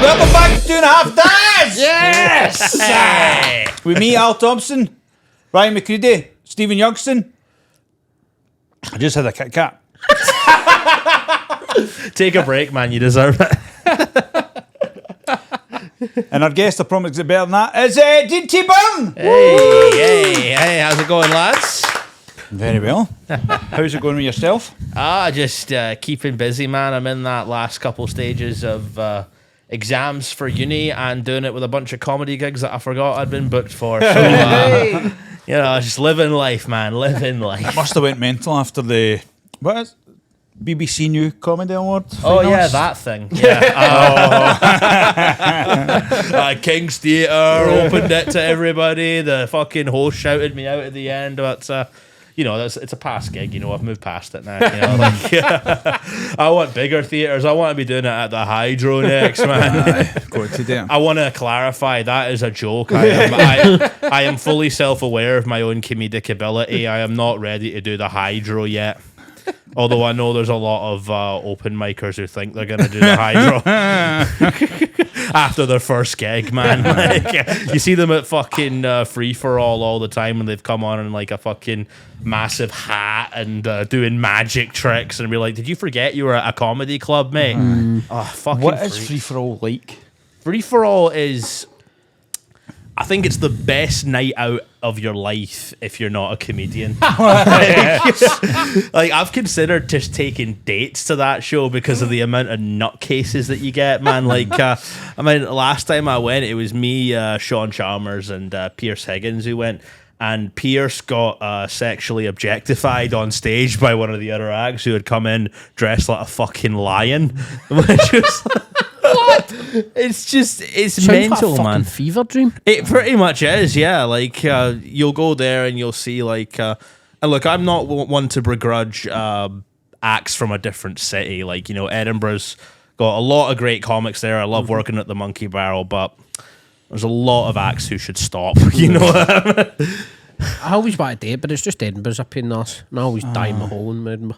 Welcome back to 2.5 Dads! Yes! With me, Al Thompson, Ryan McCready, Stephen Youngson. I just had a Kit Kat. Take a break, man. You deserve it. And our guest, I promise it's better than that, is Dean T. Byrne. Hey, how's it going, lads? Very well. How's it going with yourself? Just keeping busy, man. I'm in that last couple stages of exams for uni and doing it with a bunch of comedy gigs that I forgot I'd been booked for. So, just living life, man. Living life. Must have went mental after the, what is BBC New Comedy Award? Oh, yeah, that thing. Yeah. King's Theatre opened it to everybody. The fucking host shouted me out at the end, but... it's a past gig, I've moved past it now. I want bigger theatres. I want to be doing it at the Hydro next, man. I want to clarify, that is a joke. I am fully self-aware of my own comedic ability. I am not ready to do the Hydro yet. Although I know there's a lot of open micers who think they're going to do the Hydro after their first gig, man. You see them at fucking Free For all the time, and they've come on in like a fucking massive hat and doing magic tricks, and be like, "Did you forget you were at a comedy club, mate?" Oh, fucking. What is Free For All like? Free For All is, I think it's the best night out of your life if you're not a comedian. Like, I've considered just taking dates to that show because of the amount of nutcases that you get, man. Like, last time I went, it was me, Sean Chalmers, and Pierce Higgins who went. And Pierce got sexually objectified on stage by one of the other acts who had come in dressed like a fucking lion. Which was... What? It's mental, like a man. Fever dream. It pretty much is, yeah. Like, you'll go there and you'll see, like, and look, I'm not one to begrudge acts from a different city. Like, Edinburgh's got a lot of great comics there. I love working at the Monkey Barrel, but there's a lot of acts who should stop. I always want to do it, but it's just Edinburgh's up in us, and I always die my hole in Edinburgh.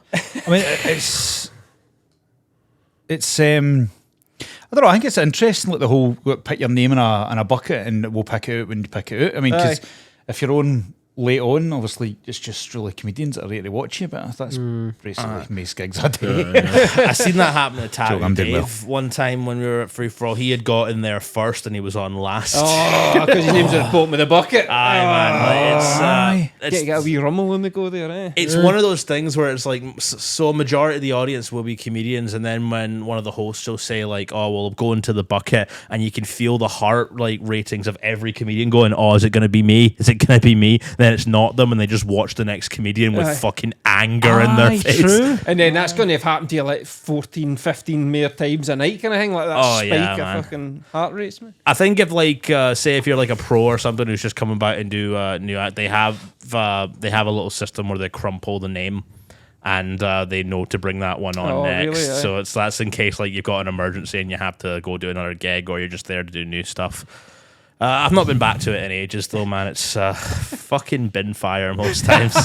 I don't know. I think it's interesting, like the whole put your name in a bucket and we'll pick it out when you pick it out. I mean, because if you're on late on, obviously it's just really comedians that are ready to watch you. But that's basically most gigs I do. I seen that happen to Tattoo Dave well. one time when we were at Free For All. He had got in there first and he was on last. Oh, because his name's at the bottom of the bucket. Man. Get a wee rummel when they go there, eh? It's one of those things where it's like, so a majority of the audience will be comedians, and then when one of the hosts will say like, "Oh, well, go into the bucket," and you can feel the heart like ratings of every comedian going, "Oh, is it going to be me? Is it going to be me?" Then it's not them, and they just watch the next comedian with fucking anger in their face. True. And then that's going to have happened to you like 14, 15 more times a night kind of thing, like that spike of fucking heart rates, man. I think if like, say if you're like a pro or something who's just coming back and do a new act, they have a little system where they crumple the name. And they know to bring that one on next. Really, eh? So that's in case like you've got an emergency and you have to go do another gig, or you're just there to do new stuff. I've not been back to it in ages though, man. It's fucking bin fire most times.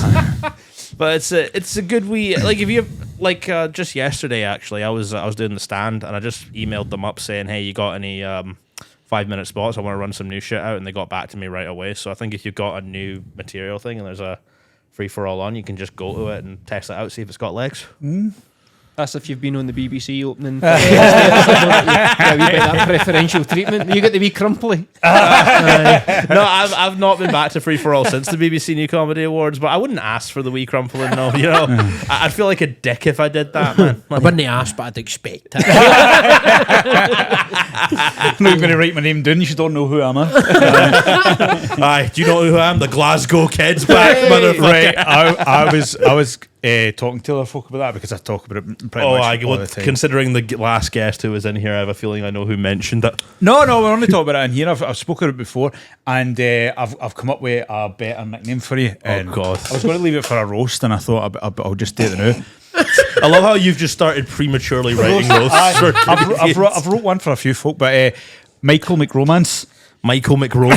But it's a good wee, like, if you like, just yesterday actually I was doing the stand and I just emailed them up saying, "Hey, you got any 5-minute spots? I want to run some new shit out," and they got back to me right away. So I think if you've got a new material thing and there's a Free For All on, you can just go to it and test it out, see if it's got legs. That's if you've been on the BBC opening. You get that preferential treatment. You get the wee crumply. No, I've not been back to Free For All since the BBC New Comedy Awards, but I wouldn't ask for the wee crumpling. No, I'd feel like a dick if I did that, man. I wouldn't ask, but I'd expect it. I'm not going to write my name down. You don't know who I am. Aye, do you know who I am? The Glasgow Kids back, motherfucker. Right, I was talking to other folk about that because I talk about it pretty much all the time. Considering the last guest who was in here, I have a feeling I know who mentioned it. No, we're only talking about it in here. I've spoken about it before, and I've come up with a better nickname for you. Oh God! I was going to leave it for a roast, and I thought I'll just do it now. I love how you've just started prematurely writing roasts. I've wrote one for a few folk, but Michael McRomance. Michael McRomance.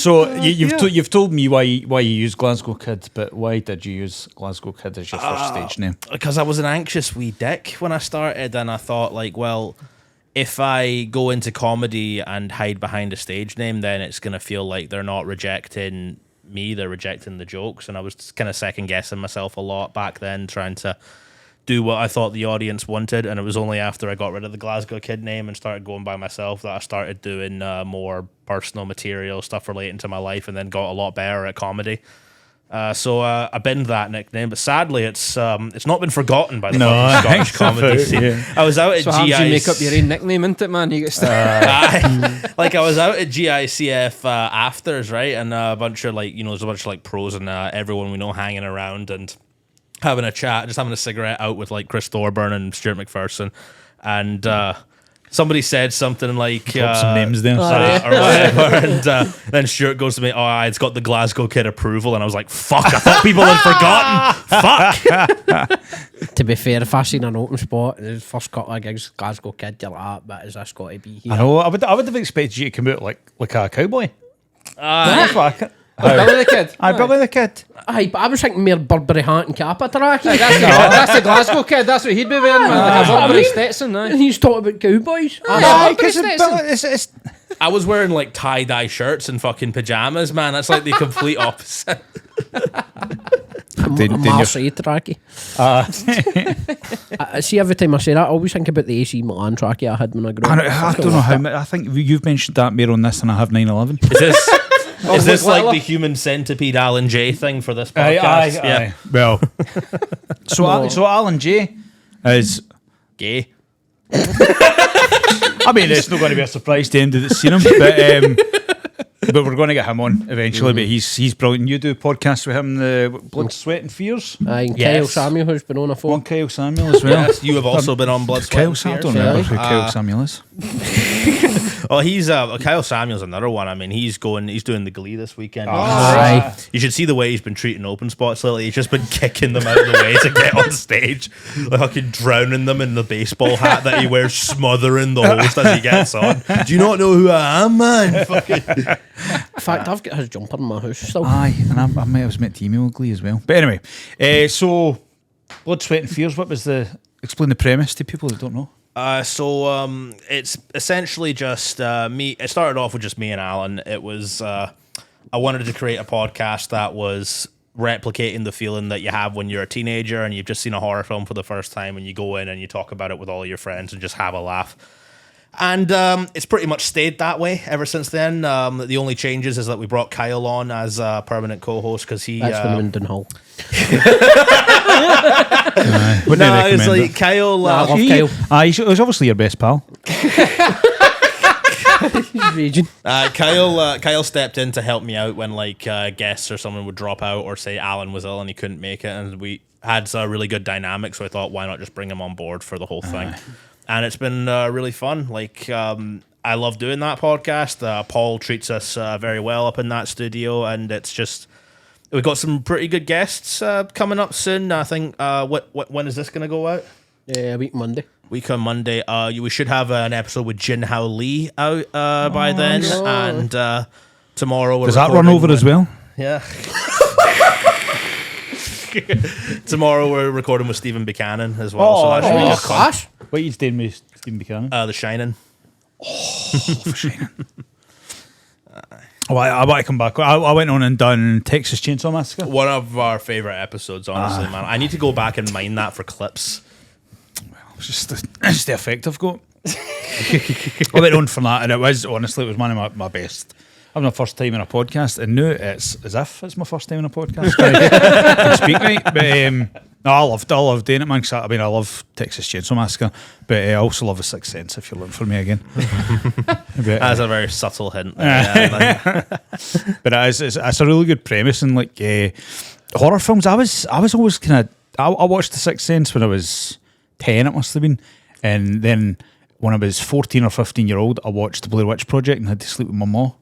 So you've told me why you use Glasgow Kid, but why did you use Glasgow Kid as your first stage name? Because I was an anxious wee dick when I started, and I thought, like, well, if I go into comedy and hide behind a stage name, then it's going to feel like they're not rejecting me, they're rejecting the jokes. And I was kind of second guessing myself a lot back then, trying to do what I thought the audience wanted. And it was only after I got rid of the Glasgow Kid name and started going by myself that I started doing more personal material, stuff relating to my life, and then got a lot better at comedy. So I binned that nickname, but sadly it's not been forgotten by the fucking Scottish comedy scene. Yeah. I was out at So how GICF. do you make up your own nickname, into it, man? You get Like I was out at GICF afters, right, and a bunch of there's a bunch of like pros and everyone we know hanging around and having a chat, just having a cigarette out with like Chris Thorburn and Stuart McPherson, and somebody said something like Drop some names there. or whatever, and then Stuart goes to me, it's got the Glasgow Kid approval, and I was like, fuck, I thought people had forgotten. Fuck. To be fair, if I seen an open spot, the first couple of gigs, Glasgow Kid, you're like, but is this got to be here? I know. I would have expected you to come out like a cowboy. Billy the Kid. I Billy the Kid. Aye, but I was thinking more Burberry hat and cap attack. That's the Glasgow Kid. That's what he'd be wearing, man. Like a Burberry Stetson, And aye. he's talking about cowboys. Aye, because Burberry it's I was wearing like tie-dye shirts and fucking pajamas, man. That's like the complete opposite. Didn't you- Marseille tracky. I see, every time I say that, I always think about the AC Milan tracky I had when I grew up. I don't know how much. I think you've mentioned that more on this than I have 9/11. Is this like the human centipede Alan J thing for this podcast? Aye. Well, so Alan J is. Gay. I mean, it's not going to be a surprise to anybody that's seen him, but we're going to get him on eventually. But he's brilliant. You do podcasts with him, the Blood, Sweat and Fears. Aye, and Yes. Kyle Samuel, who's been on a One phone. Kyle Samuel as well. Yes, you have also been on Blood, Sweat, Kyle and Samuel. I Fears. don't remember who Kyle Samuel is. Oh, he's Kyle Samuel's another one. I mean, he's doing the Glee this weekend. Aye. You should see the way he's been treating open spots lately. He's just been kicking them out of the way to get on stage, like fucking drowning them in the baseball hat that he wears, smothering the host as he gets on. Do you not know who I am, man? Fucking. In fact, I've got his jumper in my house still. Aye, and I might have met to email Glee as well. But anyway, so Blood, Sweat and Fears. What was explain the premise to people that don't know? So it's essentially just me. It started off with just me and Alan. It was I wanted to create a podcast that was replicating the feeling that you have when you're a teenager and you've just seen a horror film for the first time and you go in and you talk about it with all your friends and just have a laugh. And it's pretty much stayed that way ever since then. The only changes is that we brought Kyle on as a permanent co-host because he... That's from Linden Hall. No, it's like Kyle... I love Kyle. He was obviously your best pal. He's raging. Kyle stepped in to help me out when guests or someone would drop out or say Alan was ill and he couldn't make it, and we had a really good dynamic, so I thought, why not just bring him on board for the whole thing? And it's been really fun. I love doing that podcast. Paul treats us very well up in that studio, and it's just we've got some pretty good guests coming up soon. I think when is this going to go out? A week Monday. Week on Monday. We should have an episode with Jin Hao Lee out by then, no. and tomorrow we're Does that run recording over as well? Yeah. Tomorrow we're recording with Stephen Buchanan as well, so that should be good fun. class. What are you doing with Stephen Buchanan? The Shining. Oh, I want to come back. I went on and done Texas Chainsaw Massacre. One of our favorite episodes, honestly, man. I need to go back and mine that for clips. It's just the effect I've got. I went on for that, and it was one of my best. I'm my first time in a podcast, and now it's as if it's my first time in a podcast. I can speak right, but no, I loved doing it, man. 'Cause I love Texas Chainsaw Massacre, but I also love The Sixth Sense. If you're looking for me again, That's a very subtle hint. Yeah, but it's a really good premise, and horror films. I was always kind of I watched The Sixth Sense when I was 10. It must have been, and then when I was 14 or 15-year-old, I watched The Blair Witch Project and had to sleep with my mom.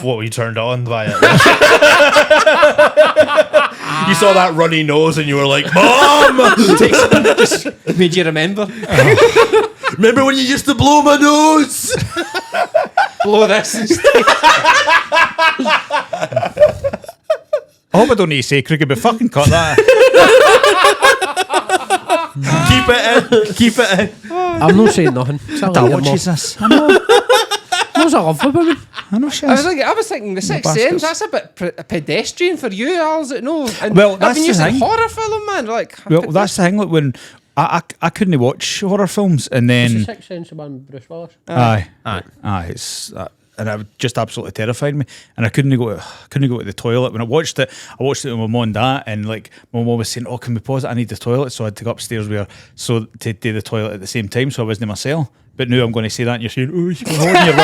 What were you turned on by it? You saw that runny nose and you were like, Mom! Made you remember? Remember when you used to blow my nose? blow this. I hope I don't need to say cricket, but fucking cut that. Keep it in. I'm not saying nothing. It's a That liar, watches Mo. this. I know. What's I love about it? I know she I is. was thinking the Sixth baskets. Sense. That's a bit pedestrian for you, Al. Is it no? And Well, I've that's been the using thing. horror film, man. Like, Well, that's the thing. Like when I couldn't watch horror films, and It's the then Sixth Sense, the one with Bruce Willis. aye, it's and it just absolutely terrified me. And I couldn't go to the toilet when I watched it. I watched it with my mum and dad, and like my mum was saying, "Oh, can we pause it? I need the toilet." So I had to go upstairs with her so to do the toilet at the same time, so I wasn't in my cell. But now I'm going to say that, and you're saying, "Oh, you can hold your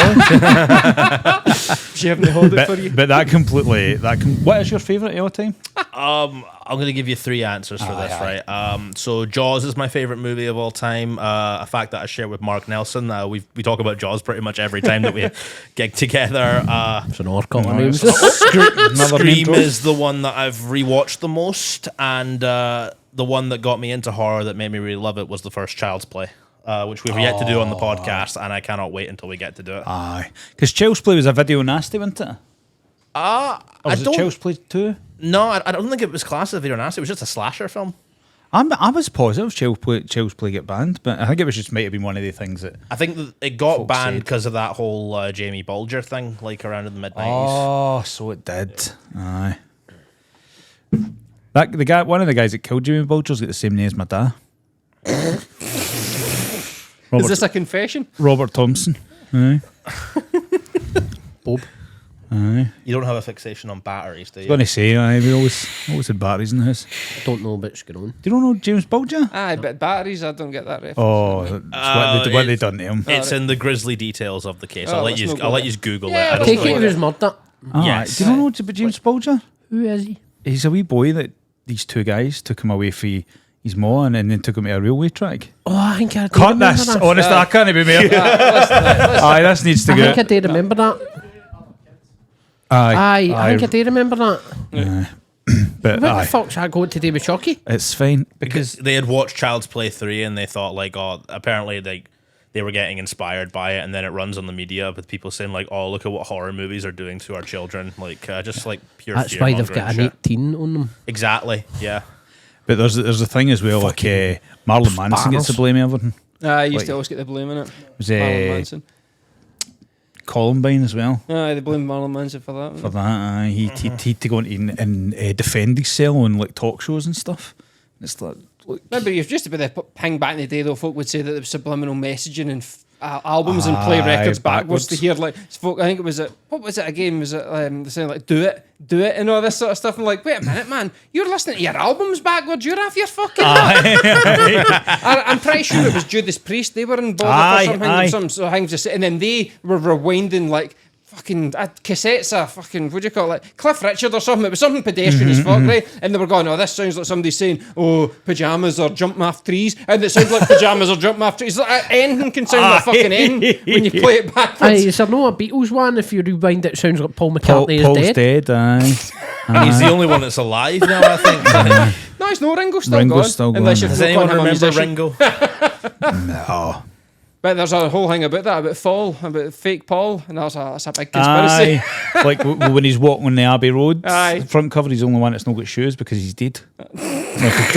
will." she haven't hold it for you. But that completely what is your favourite of all time? I'm going to give you 3 answers for this, right? So Jaws is my favorite movie of all time. A fact that I share with Mark Nelson. We talk about Jaws pretty much every time that we get together. It's an orc of names. Scream is the one that I've rewatched the most, and the one that got me into horror that made me really love it was the first Child's Play, which we've yet to do on the podcast, and I cannot wait until we get to do it. Aye, because Child's Play was a video nasty, wasn't it? Or I was it don't Child's Play 2? No, I don't think it was classed as video nasty. It was just a slasher film. I was positive Child's Play get banned, but I think it was just might have been one of the things that. I think that it got Folks banned said. because of that whole Jamie Bulger thing, like around in the mid-90s. Oh, so it did. Aye. One of the guys that killed Jimmy Bulger's got the same name as my dad. Is this a confession? Robert Thompson? Aye. Bob. Aye. You don't have a fixation on batteries, do I you? was going to say, aye, we always had batteries in the house. I don't know what's going on. Do you know James Bulger? Aye, but batteries, I don't get that reference. Oh, that's what they done to him. It's in the grisly details of the case. Oh, I'll let let's you. not go I'll let there. you Google Yeah, it. I don't Take know it what he was murdered. Aye. yes. Do you know about James Bulger? Who is he? He's a wee boy that these 2 guys took him away for his ma and then took him to a railway track. Oh, I think I do Cut remember this! that. Honestly, I can't be more. Aye, this needs to I go. think I do remember that. Aye, I think I do remember that. but What aye, the fuck's that got to do with Chucky? it's fine because they had watched Child's Play 3 and they thought like, oh, apparently they were getting inspired by it, and then it runs on the media with people saying like, oh, look at what horror movies are doing to our children, like just like pure. That's why they've fear-mongering got an shit. 18 on them. Exactly. Yeah. But there's a thing as well, like Marlon Manson gets to sparrows. blame everything. I used Like- to always get the blame in it. Was Marlon Manson. Columbine as well Aye, they blame Marlon Manson for that. for that. Aye, he had to go in and defend himself on like talk shows and stuff. It's like, Remember, you're just about the ping back in the day, though. Folk would say that there was subliminal messaging and albums and play records backwards to hear like folk. I think it was what was it again? Was it they saying like do it, and all this sort of stuff? I'm like, wait a minute, man, you're listening to your albums backwards. You're off your fucking. I'm pretty sure it was Judas Priest. They were in bother for something, some things just, and then they were rewinding like. Fucking cassettes of fucking what do you call it, like Cliff Richard or something. It was something pedestrian as fuck, right? And they were going, oh, this sounds like somebody saying, oh, pajamas or jumping off trees, and it sounds like pajamas or jumping off trees. Like, anything can sound like fucking anything when you play it backwards. Aye, is there no a Beatles one? If you rewind it, sounds like Paul McCartney Paul's is dead. dead. Aye. He's the only one that's alive now, I think. No, it's no Ringo's still Ringo's gone. still Unless gone. you're Does anyone calling him a remember musician. Ringo? No. But there's a whole thing about that, about Fall, about fake Paul, and that's a big conspiracy. Aye. Like when he's walking on the Abbey Road Aye. front cover, he's the only one that's not got shoes because he's dead. I don't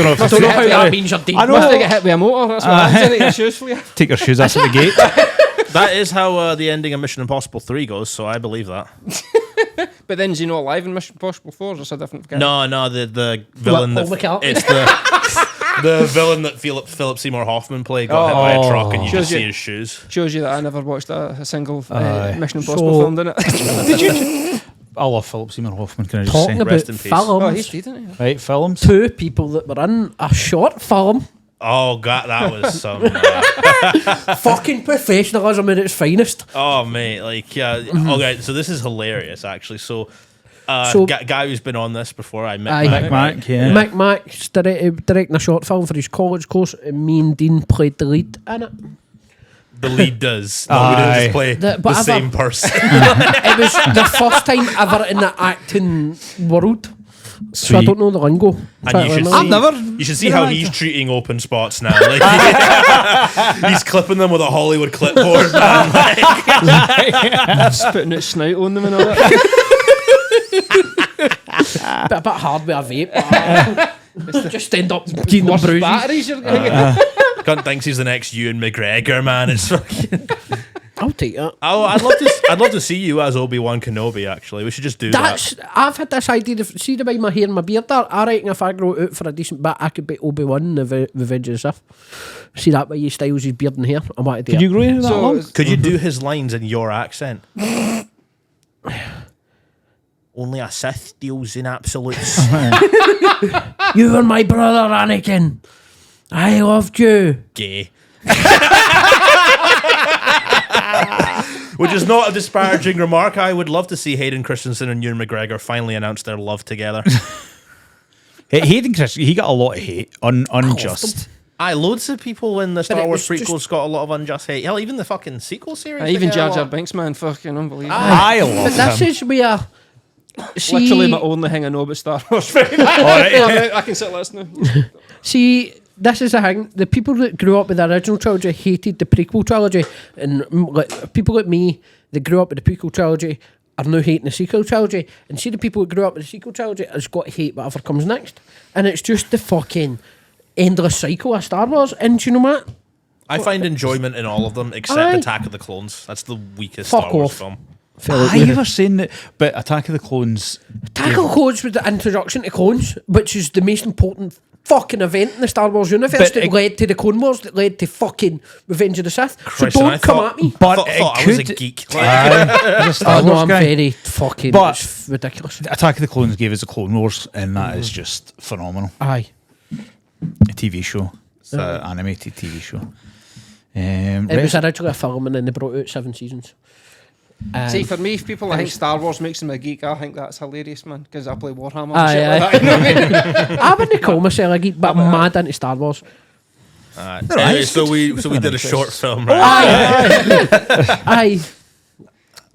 know if I don't know how that means you're dead. I know. Must they get hit with a motor? That's what happens. Take your shoes for you. Take your shoes off at the gate. That is how the ending of Mission Impossible 3 goes, so I believe that. But then is he not alive in Mission Impossible 4? Or is it a different guy? No, the villain Paul that McCartney? it's the villain that Philip Seymour Hoffman played got hit by a truck, and you Shows just see you- his shoes. Shows you that I never watched a single Aye. Mission Impossible film, didn't it? Did you? I love Philip Seymour Hoffman. Can I just Talking say? about Rest in peace. Oh, he's films, dead, isn't he? Right, films. 2 people that were in a short film. Oh god, that was some. Fucking professionalism in its finest. Oh mate, like yeah. Okay, so this is hilarious actually. So, So- guy who's been on this before, I met. Aye. Mick Mac, yeah. Mick Mack's directing a short film for his college course, and me and Dean played the lead in it. The lead does. No, we didn't Aye. just play But the I've- same person. It was the first time ever in the acting world. So I Sweet. don't know the lingo. And you should I've see, never. you should see how he's treating open spots now. Like, he's clipping them with a Hollywood clipboard, man. Spitting its snout on them and all that. A bit hard with a vape. Just end up getting the Worst bruises. batteries you're going to get. Cunt thinks he's the next Ewan McGregor, man. It's fucking. I'll take that. Oh, I'd love to see you as Obi-Wan Kenobi. Actually, we should just do that. I've had this idea. See the way my hair and my beard are. I reckon if I grow it out for a decent bit, I could be Obi-Wan in the Revenge of the Sith. See that way he styles his beard and hair. I want to do Could you it. grow it that long? Could you do his lines in your accent? Only a Sith deals in absolutes. You were my brother, Anakin. I loved you. Gay. Which is not a disparaging remark. I would love to see Hayden Christensen and Ewan McGregor finally announce their love together. Hayden Christensen, he got a lot of hate, unjust. Loads of people in the Star it Wars was prequels got a lot of unjust hate. Hell, even the fucking sequel series. Even they get Jar a Jar lot. Binks, man, fucking unbelievable. I But love this him. is where. See, Literally my only thing I know about Star Wars. Alright. I can sit listening. See, this is the thing. The people that grew up with the original trilogy hated the prequel trilogy, and like, people like me that grew up with the prequel trilogy are now hating the sequel trilogy. And see, the people that grew up with the sequel trilogy has got to hate whatever comes next, and it's just the fucking endless cycle of Star Wars. And do you know what? I find enjoyment in all of them except Aye. Attack of the Clones. That's the weakest Fuck Star Wars off. film. You were saying that, but Attack of the Clones. Attack of the Clones was the introduction to clones, which is the most important fucking event in the Star Wars universe But that it- led to the Clone Wars, that led to fucking Revenge of the Sith. Christ, so and don't I come thought- at me. But I thought it I was a could- geek. As a Star Oh no, Wars I'm guy. very fucking But- it's ridiculous. Attack of the Clones gave us the Clone Wars, and that is just phenomenal. Aye. A TV show. It's an animated TV show. It was originally a film and then they brought out 7 seasons. See, for me, if people think Star Wars makes them a geek, I think that's hilarious, man, because I play Warhammer and Aye, shit aye. like that. You know what I mean? I wouldn't call myself a geek, but I'm mad into Star Wars. Anyway, so we did a short film, right? Aye.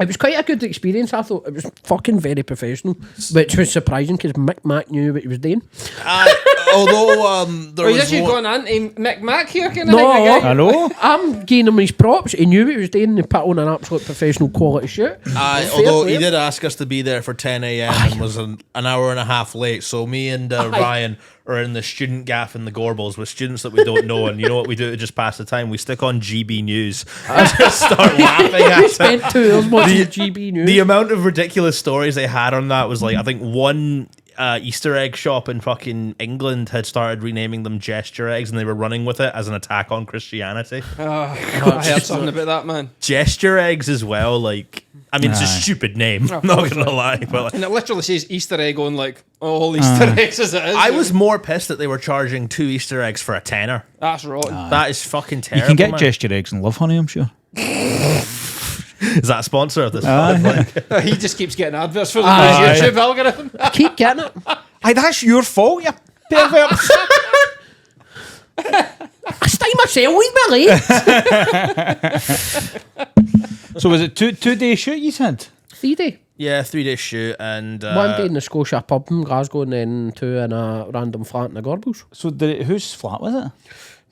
It was quite a good experience, I thought. It was fucking very professional, which was surprising because Mick Mac knew what he was doing. Although there Are you was actually one- going anti Mick Mac here? Kind No. of thing, again? Hello? I'm giving him his props. He knew what he was doing. He put on an absolute professional quality shoot. although he did ask us to be there for 10 a.m. and was an hour and a half late. So me and Ryan are in the student gaff in the Gorbals with students that we don't know. And you know what we do to just pass the time? We stick on GB News and just start laughing We at it. spent 2 hours watching GB News. The amount of ridiculous stories they had on that was like, I think one Easter egg shop in fucking England had started renaming them gesture eggs, and they were running with it as an attack on Christianity. I heard something about that, man. Gesture eggs as well, like, I mean, it's a Aye. stupid name, I'm not gonna lie, but like, And it literally says Easter egg on like all Easter eggs as it is. I was more pissed that they were charging 2 Easter eggs for a tenner. That's rotten. That is fucking You terrible. can get man. gesture eggs and love honey, I'm sure. Is that a sponsor of this? Like, He just keeps getting adverts for the Aye. YouTube algorithm. Keep getting it. Aye, that's your fault, you pervert. I stay myself with me late. So was it two-day shoot you said? 3 day. yeah, 3-day shoot and 1 day in the Scotia pub in Glasgow and then 2 in a random flat in the Gorbals. So whose flat was it?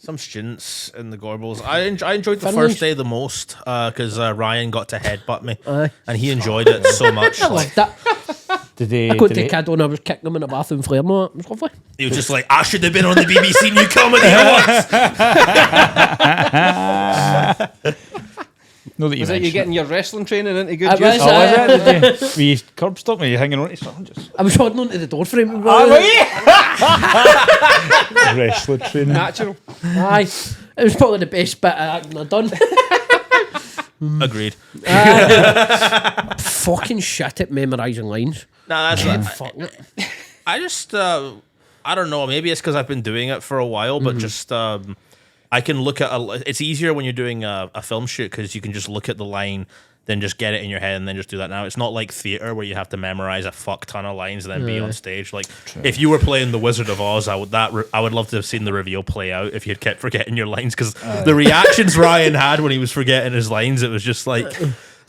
some students in the Gorbals. I enjoyed the Finland. first day the most because Ryan got to headbutt me, Aye. and he enjoyed it so much. I Like, loved that. Did they? I got did the they- kid on, I was kicking him in the bathroom flaring on it. It was lovely. he was just like, I should have been on the BBC New Comedy Awards. No, that you Is that you mentioned getting your wrestling training into good I use? was, it. Oh, was it? Did you? Were you curb stop me? You hanging on to something? Just I was holding onto the door frame. wrestling training. Natural. Aye. It was probably the best bit of acting I've done. Agreed. Fucking shit at memorising lines. Nah, that's right. Fuck it. I just, I don't know. Maybe it's because I've been doing it for a while, but just, I can look at it's easier when you're doing a film shoot because you can just look at the line, then just get it in your head, and then just do that. Now it's not like theater where you have to memorize a fuck ton of lines and then be on stage. Like if you were playing The Wizard of Oz, I would love to have seen the reveal play out if you had kept forgetting your lines because the reactions Ryan had when he was forgetting his lines, it was just like.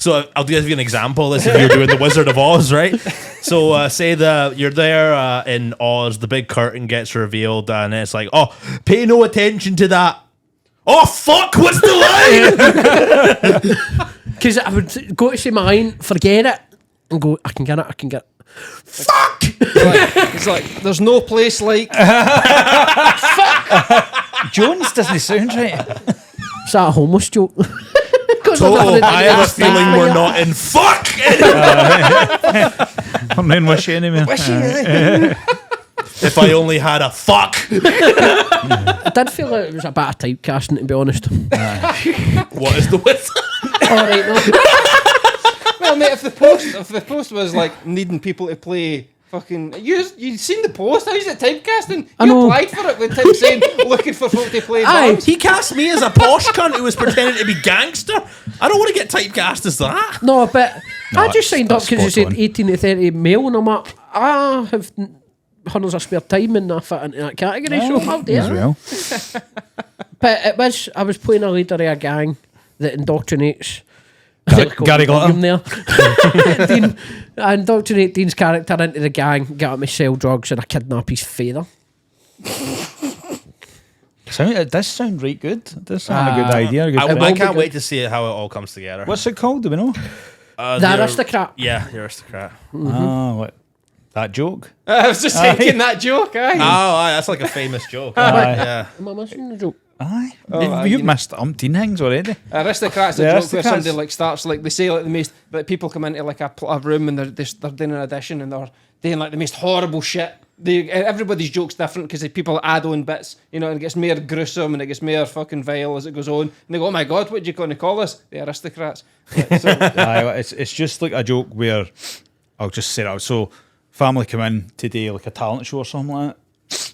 So I'll give you an example. This if you're doing the Wizard of Oz, right? So say you're there in Oz, the big curtain gets revealed, and it's like, oh, pay no attention to that. Oh fuck! What's the line? Because I would go to say mine, forget it, and go, I can get it. Fuck! It's like there's no place like. Jones doesn't sound right. Is that a homeless joke? I have a feeling we're not in fuck. I'm not in wishy anymore. If I only had a fuck. I did feel like it was a bit of typecasting, to be honest. What is the width? Alright, no. Well, mate, if the post was like needing people to play fucking, you'd seen the post. How's it typecasting? I You know. applied for it with Tim saying looking for folk to play. Aye. Barbs. He cast me as a posh cunt who was pretending to be gangster. I don't want to get typecast as that. No, but I just signed up that's because it spot said on. 18 to 30 male, and I'm like, I have hundreds of spare time and I fit into that category, so I'll do As it. well. But I was playing a leader of a gang that indoctrinates Gary Glitter. there. Dean, I indoctrinate Dean's character into the gang, get him to sell drugs, and I kidnap his father. It does sound right good. It does sound a good idea. A good I plan. can't wait to see how it all comes together. What's it called? Do we know? The Aristocrat. Yeah, the Aristocrat. Ah, what? That joke? I was just thinking that joke. Aye. Oh, aye, that's like a famous joke. Aye. Yeah. Am I missing the joke? Aye. aye, You've you- missed umpteen things already. Aristocrats The a joke where Aristocrats. somebody like starts like they say like the most, but people come into like a room and they're doing an audition and they're doing like the most horrible shit. Everybody's joke's different because people add on bits, and it gets more gruesome and it gets more fucking vile as it goes on. And they go, "Oh my god, what are you going to call us? The Aristocrats?" So, Aye, it's just like a joke where I'll just set it out. So family come in today like a talent show or something like that,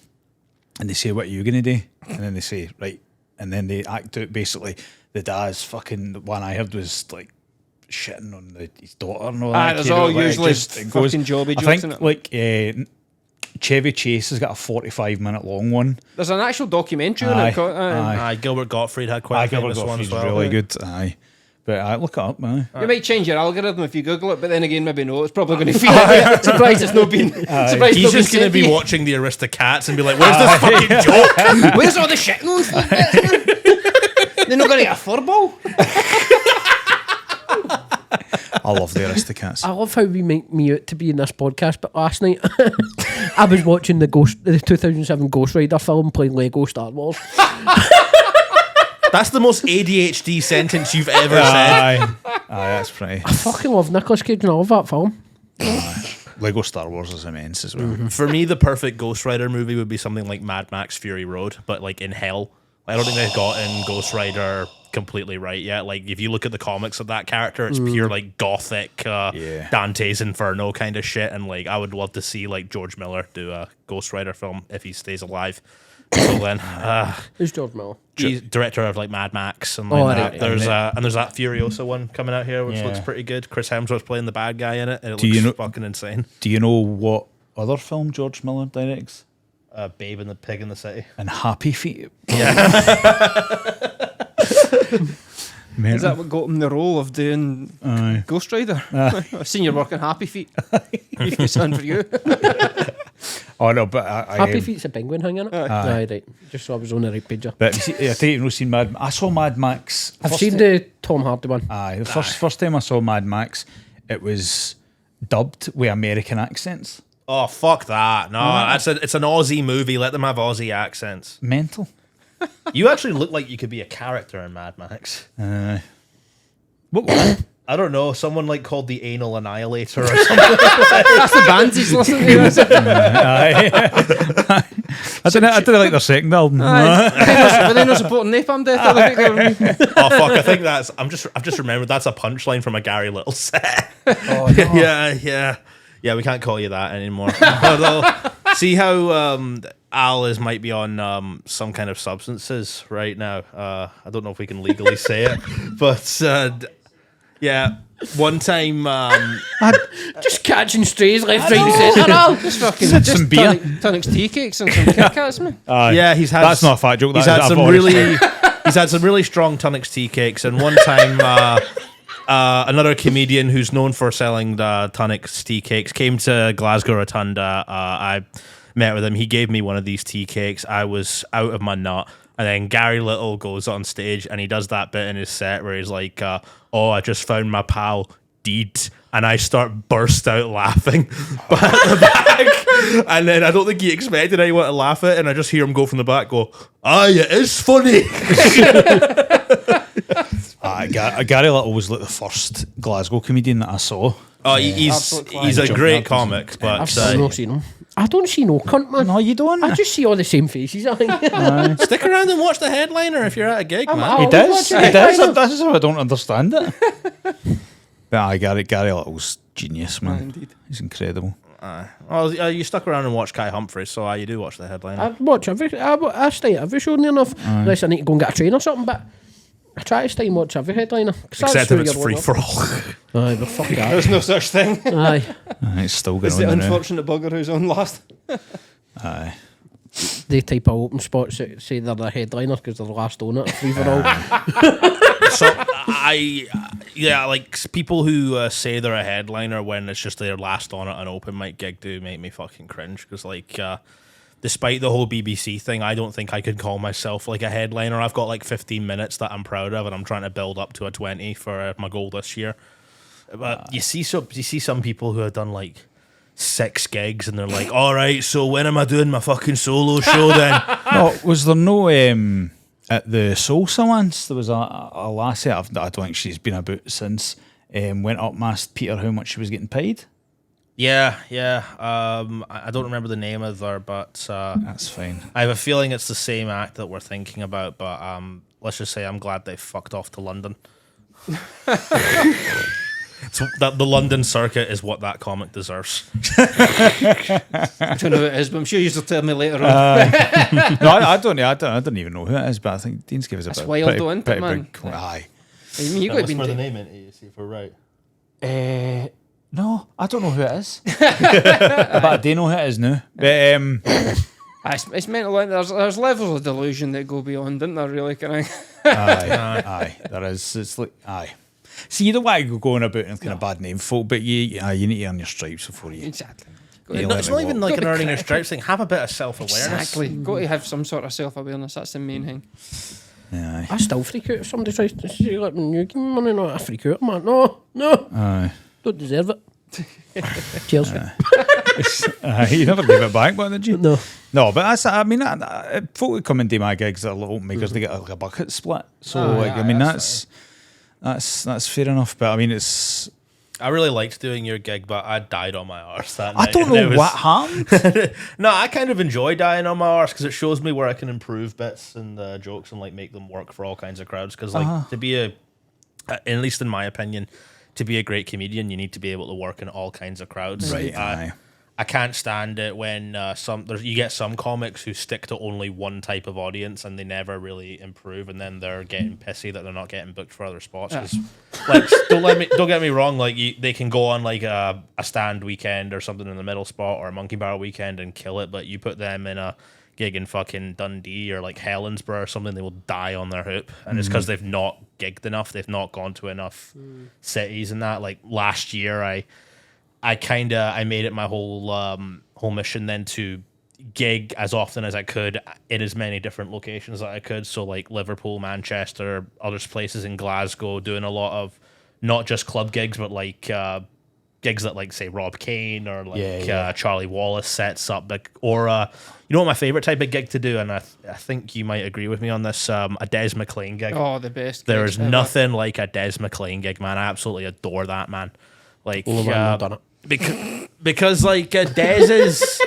and they say, "What are you gonna do?" And then they say, "Right," and then they act out basically. The dad's fucking, the one I heard was like shitting on his daughter and all that. there's kid, all like, it usually it goes- fucking jobby I jokes think in it. like Chevy Chase has got a 45-minute long one. there's an actual documentary on Aye, it. aye. Aye, Gilbert Gottfried had quite a Gilbert famous one as Gottfried's well. really good. Aye, but look it up, man. You might change your algorithm if you Google it, but then again, maybe no. It's probably going to feel like surprised it's not been. Surprised He's it's not just been going to be sent watching the Aristocats and be like, "Where's this fucking joke?" you. Where's all the shit on? They're not going to get a furball. I love the Aristocats. I love how we make me out to be in this podcast, but last night I was watching the 2007 Ghost Rider film playing Lego Star Wars. That's the most ADHD sentence you've ever said. Aye, that's pretty. I fucking love Nicolas Cage and I love that film. Lego Star Wars is immense as well. For me, the perfect Ghost Rider movie would be something like Mad Max Fury Road, but like in hell. I don't think they've gotten Ghost Rider completely right yet. Like, if you look at the comics of that character, it's pure like gothic Dante's Inferno kind of shit. And like, I would love to see like George Miller do a Ghost Rider film if he stays alive. So then, Who's George Miller? he's director of like Mad Max, and Oh, then, right. there's that Furiosa one coming out here, which Yeah. looks pretty good. Chris Hemsworth's playing the bad guy in it, and it Do you looks know- fucking insane. Do you know what other film George Miller directs? Babe and the Pig in the City. And Happy Feet. Is that what got him the role of doing Aye. Ghost Rider? I've seen your work on Happy Feet. It's on for you. Oh no, but I Happy Feet's a penguin hanging it. Aye, right. Just so I was on the right page. But you see, I think you've not seen Mad. I saw Mad Max. I've first seen ti- the Tom Hardy one. Aye, the first time I saw Mad Max, it was dubbed with American accents. Oh fuck that! No, it's an Aussie movie. Let them have Aussie accents. Mental. You actually look like you could be a character in Mad Max. What? I don't know, someone like called the Anal Annihilator or something. That's the bands he's listening to. Is it? Aye. I didn't like their second album. Were they not supporting Napalm Death? I think they were- Oh fuck! I think that's. I've just remembered that's a punchline from a Gary Little set. Oh, no. Yeah. We can't call you that anymore. Although, see how Al might be on some kind of substances right now. I don't know if we can legally say it, but yeah. One time, Just catching strays left, right, and centre. Just fucking Had just some beer. tonics tea cakes and some Kit Kats, man. yeah, he's had. That's not a fat joke. He's that had is- some I've always really. He's had some really strong Tunnocks tea cakes, and one time another comedian who's known for selling the Tunnocks tea cakes came to Glasgow Rotunda. I met with him. He gave me one of these tea cakes. I was out of my nut. And then Gary Little goes on stage and he does that bit in his set where he's like, oh, I just found my pal Deed. And I burst out laughing but at the back. And then I don't think he expected anyone to laugh at it. And I just hear him go from the back, go, aye, it is funny. Gary Little was like the first Glasgow comedian that I saw. Oh, he's a great comic, but I've not seen him. I don't see no cunt, man. No, you don't. I just see all the same faces. I think. stick around and watch the headliner if you're at a gig, man. I'll He does. watch it. He does. That's how I don't understand it. But Gary Little's genius, man. Indeed. He's incredible. Well, you stuck around and watched Kai Humphries, so you do watch the headliner. I watch I stay at every show near enough. Unless I need to go and get a train or something, but I try to stay and watch every headliner. Except if it's free for all. Aye, but fuck that. There's no such thing. Aye. It's still It's going the on now. unfortunate bugger who's on last. Aye. They type of open spots that say they're the headliner because they're the last on it. Free for all. So like people who say they're a headliner when it's just their last on at an open mic gig do make me fucking cringe because despite the whole BBC thing, I don't think I could call myself like a headliner. I've got like 15 minutes that I'm proud of, and I'm trying to build up to a 20 for my goal this year. But you see some people who have done like 6 gigs, and they're like, "All right, so when am I doing my fucking solo show then?" No, was there no at the Salsa once? There was a lassie. I don't think she's been about since. Went up and asked Peter how much she was getting paid. Yeah. I don't remember the name of her, but That's fine. I have a feeling it's the same act that we're thinking about. But let's just say I'm glad they fucked off to London. So the London circuit is what that comic deserves. I don't know who it is, but I'm sure you'll tell me later on. No, I don't even know who it is, but I think Dean's give us a That's bit. wild pretty, though, isn't it, pretty man? big- Aye. I mean, you got to be the name into see if we're right. No, I don't know who it is, but I do know who it is now. But It's mental. Like, there's levels of delusion that go beyond, isn't there? Really, can I? aye, there is. It's like aye. See, you don't want to go going about and kind of bad name folk, but you need to earn your stripes before you. Exactly. you It's let not me even walk. like an earning your stripes thing. Have a bit of self-awareness. Exactly. Got to have some sort of self-awareness. That's the main thing. Aye. I still freak out if somebody tries to say, like, you give me money, no, I freak out, man. No, Aye. don't deserve it. Cheers. You never gave it back, but did you? No. No, but that's. I mean, folk who come and do my gigs that are little makers, they get like a bucket split. So, I mean, that's fair enough. But I mean, it's. I really liked doing your gig, but I died on my arse that I night. don't and it know was- what happened. No, I kind of enjoy dying on my arse because it shows me where I can improve bits and jokes and like make them work for all kinds of crowds. Because like to be at least in my opinion, to be a great comedian, you need to be able to work in all kinds of crowds. Right, aye. I can't stand it when you get some comics who stick to only one type of audience and they never really improve, and then they're getting pissy that they're not getting booked for other spots. 'Cause, like, don't get me wrong, like they can go on like a stand weekend or something in the middle spot or a Monkey Barrel weekend and kill it, but you put them in a gig in fucking Dundee or like Helensburgh or something, they will die on their hoop, and it's because they've not gigged enough, they've not gone to enough cities and that. Like last year, I made it my whole mission then to gig as often as I could in as many different locations that I could. So like Liverpool, Manchester, other places in Glasgow, doing a lot of not just club gigs, but like gigs that like say Rob Kane or like Charlie Wallace sets up, or you know what my favorite type of gig to do, and I think you might agree with me on this, a Des McLean gig. Oh, the best. There gigs is ever. nothing like a Des McLean gig, man. I absolutely adore that man. Like, I've done it. because like Dez's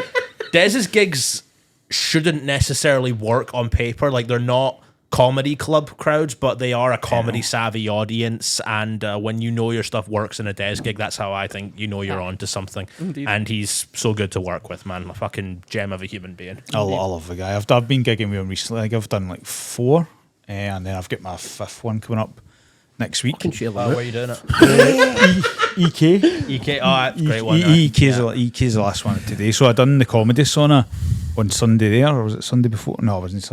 gigs shouldn't necessarily work on paper. Like they're not comedy club crowds, but they are a comedy savvy audience. And when you know your stuff works in a Des gig, that's how I think you know you're on to something. Indeed. And he's so good to work with, man. A fucking gem of a human being. I love the guy. I've been gigging with him recently. Like I've done like 4, and then I've got my 5th one coming up next week. Can share Where that. are you doing it? EK. EK. Oh, that's a great one. EK's the last one today. So I done the Comedy Sauna on Sunday there, or was it Sunday before? No, it wasn't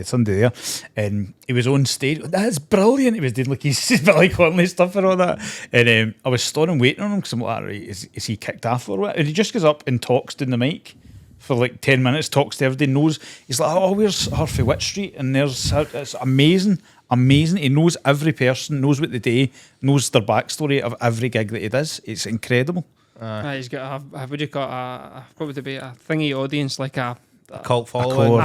Sunday there. And he was on stage. That's brilliant. He was doing like his Billy Connolly stuff and all that. And I was standing waiting on him because I'm like, right, is he kicked off or what? And he just goes up and talks down the mic for like 10 minutes, talks to everybody, knows. He's like, oh, where's Harvey Witt Street? And it's amazing. He knows every person, knows what they do, knows their backstory of every gig that he does. It's incredible. He's got what do you call it? What would it be? A thingy audience, like a cult following.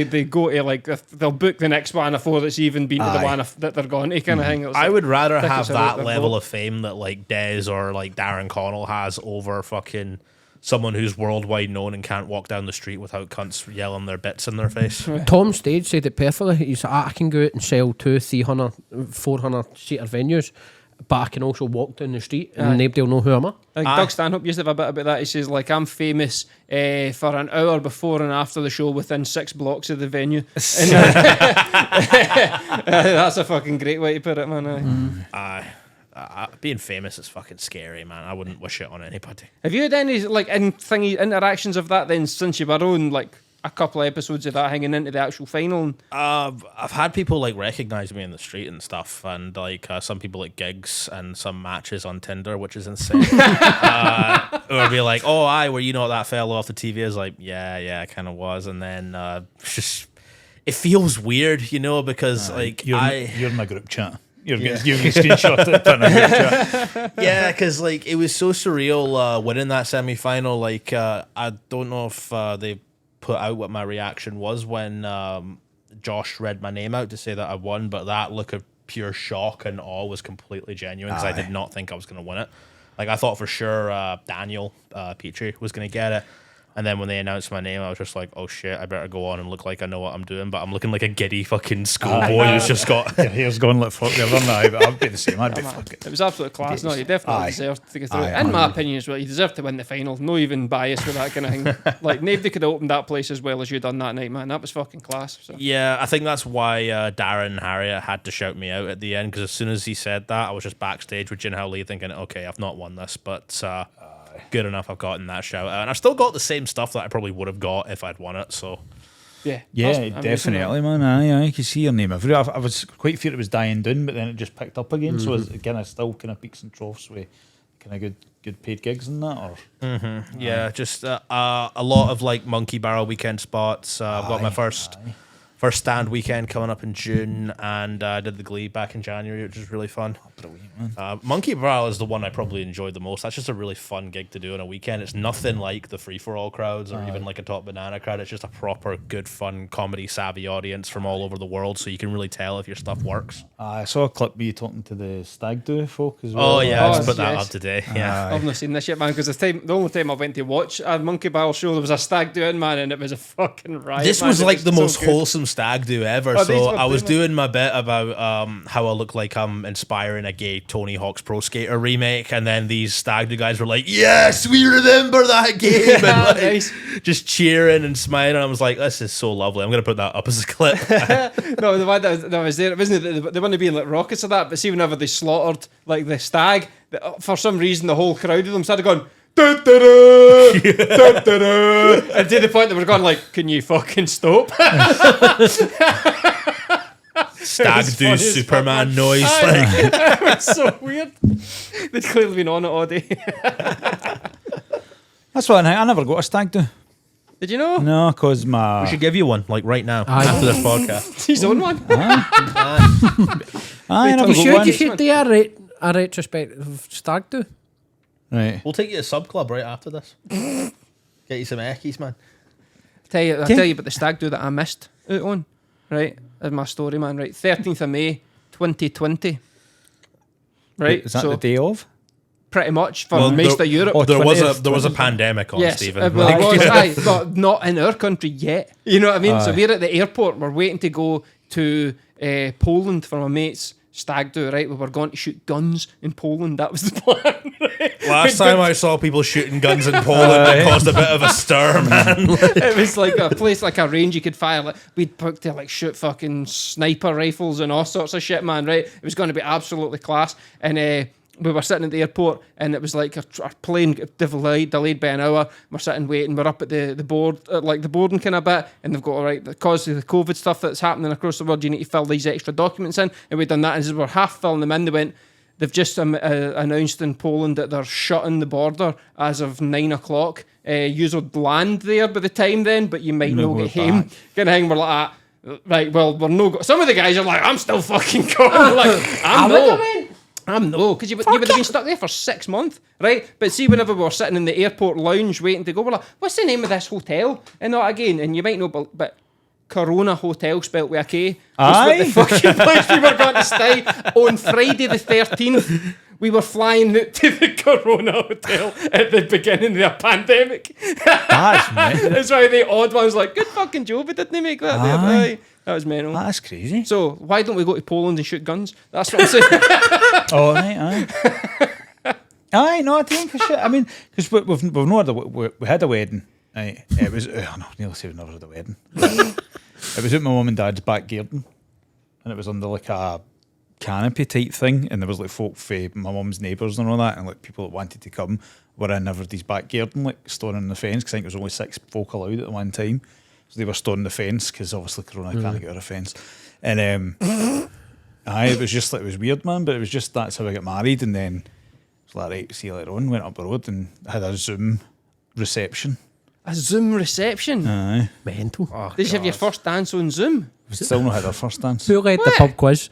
They go to like they'll book the next one before it's even been to the one that they're going to kind of thing. I would rather have that level of fame that like Dez or like Darren Connell has over fucking someone who's worldwide known and can't walk down the street without cunts yelling their bits in their face. Tom Stage said it perfectly. He said, I can go out and sell 200, 300, 400 seater venues, but I can also walk down the street and nobody will know who am I. Doug Stanhope used to have a bit about that. He says, like, I'm famous for an hour before and after the show within 6 blocks of the venue. And, that's a fucking great way to put it, man. Being famous is fucking scary, man. I wouldn't wish it on anybody. Have you had any like interactions of that then since you were on, like a couple of episodes of that hanging into the actual final? I've had people like recognize me in the street and stuff, and like some people at gigs and some matches on Tinder, which is insane. Or be like, "Oh, were you not that fellow off the TV?" I was like, "Yeah, I kind of was," and then just it feels weird, you know, because like you're in my group chat. You're getting screenshot it. Yeah, because like it was so surreal winning that semi-final. Like I don't know if they put out what my reaction was when Josh read my name out to say that I won, but that look of pure shock and awe was completely genuine because I did not think I was going to win it. Like I thought for sure Daniel Petrie was going to get it. And then when they announced my name, I was just like, oh shit, I better go on and look like I know what I'm doing. But I'm looking like a giddy fucking schoolboy who's just got... Your hair's going like fuck the other now, but I'd be the same. I'd be fucking... It was absolute class. No, you definitely deserved to get through it. In my opinion as well, you deserve to win the final. No even bias with that kind of thing. Like, nobody could have opened that place as well as you done that night, man. That was fucking class. So. Yeah, I think that's why Darren and Harriet had to shout me out at the end, because as soon as he said that, I was just backstage with Jin Hao Lee thinking, okay, I've not won this, but... good enough, I've gotten that shout out, and I've still got the same stuff that I probably would have got if I'd won it. So yeah, definitely, man. I can see your name everywhere. I was quite feared it was dying down, but then it just picked up again. So again, I still kind of peaks and troughs with kind of good paid gigs and that, or yeah, just a lot of like Monkey Barrel weekend spots. I've got my first stand weekend coming up in June, and I did the Glee back in January, which was really fun. Brilliant, man. Monkey Barrel is the one I probably enjoyed the most. That's just a really fun gig to do on a weekend. It's nothing like the free-for-all crowds or even like a Top Banana crowd. It's just a proper good, fun, comedy-savvy audience from all over the world, so you can really tell if your stuff works. I saw a clip of you talking to the Stag Do folk as well. Oh yeah, I just put that up today. Yeah, I've not seen this yet, man, because the only time I went to watch a Monkey Barrel show, there was a Stag Do in, man, and it was a fucking riot. This was like the most wholesome Stag Do ever. So I was doing my bit about how I look like I'm inspiring a gay Tony Hawk's Pro Skater remake, and then these Stag Do guys were like, "Yes, we remember that game," and like, nice. Just cheering and smiling. And I was like, "This is so lovely." I'm gonna put that up as a clip. No, the one that was there, it wasn't the one being like rockets of that, but see whenever they slaughtered like the stag, for some reason the whole crowd of them started going. And to the point that we're going like, can you fucking stop? Stag Do Superman noise. It was so weird. They'd clearly been on it all day. That's what I never got a Stag Do. Did you know? No, because we should give you one like right now after this podcast. He's on one. You should do a retrospective Stag Do. Right. We'll take you to Sub Club right after this. Get you some eckies, man. I'll tell you about the Stag Do that I missed out on. Right, as my story, man. Right, 13th of May, 2020. Right, is that the day of? Pretty much for most of Europe. There was a pandemic on, yes, Stephen. Well, it was, but not in our country yet. You know what I mean? So we're at the airport. We're waiting to go to Poland for my mates. Stag Do, right? We were going to shoot guns in Poland. That was the plan. Right? Last time I saw people shooting guns in Poland, it caused a bit of a stir, man. It was like a place, like a range you could fire. Like, we'd booked to like shoot fucking sniper rifles and all sorts of shit, man. Right? It was going to be absolutely class. And we were sitting at the airport, and it was like our plane got delayed by an hour. We're sitting waiting. We're up at the board, like the boarding kind of bit, and they've got, all right, because of the COVID stuff that's happening across the world, you need to fill these extra documents in. And we've done that, and as we're half filling them in, they went, they've just announced in Poland that they're shutting the border as of 9 o'clock. You would land there by the time then, but you might not get home. Kind of thing. We're like, right, well, we're no. Some of the guys are like, I'm still fucking going. Like, I'm no, because you would have been stuck there for 6 months, right? But see, whenever we were sitting in the airport lounge waiting to go, we're like, what's the name of this hotel? And not again, and you might know, but Corona Hotel, spelt with a K, was what the fucking place we were going to stay on Friday the 13th. We were flying out to the Corona Hotel at the beginning of the pandemic. That's why the odd ones like, good fucking job, didn't they make that there? Aye. That was mental. That's crazy. So why don't we go to Poland and shoot guns? That's what I'm saying. Oh, aye. Aye, no, I think for shit. I mean, because we've no had we had a wedding. Aye. It was, nearly say we've never had a wedding. It was at my mum and dad's back garden, and it was under like a canopy type thing, and there was like folk for my mum's neighbours and all that, and like people that wanted to come were in everybody's back garden, like stoning the fence, because I think there was only 6 folk allowed at the one time. So they were stoning the fence because obviously Corona can't get out of fence. And aye, it was just like, it was weird, man, but it was just, that's how I got married. And then it was like, right, see you later on, went up the road and had a Zoom reception. A Zoom reception? Aye. Mental. Oh, did you have your first dance on Zoom? We still not had our first dance. Who led the pub quiz?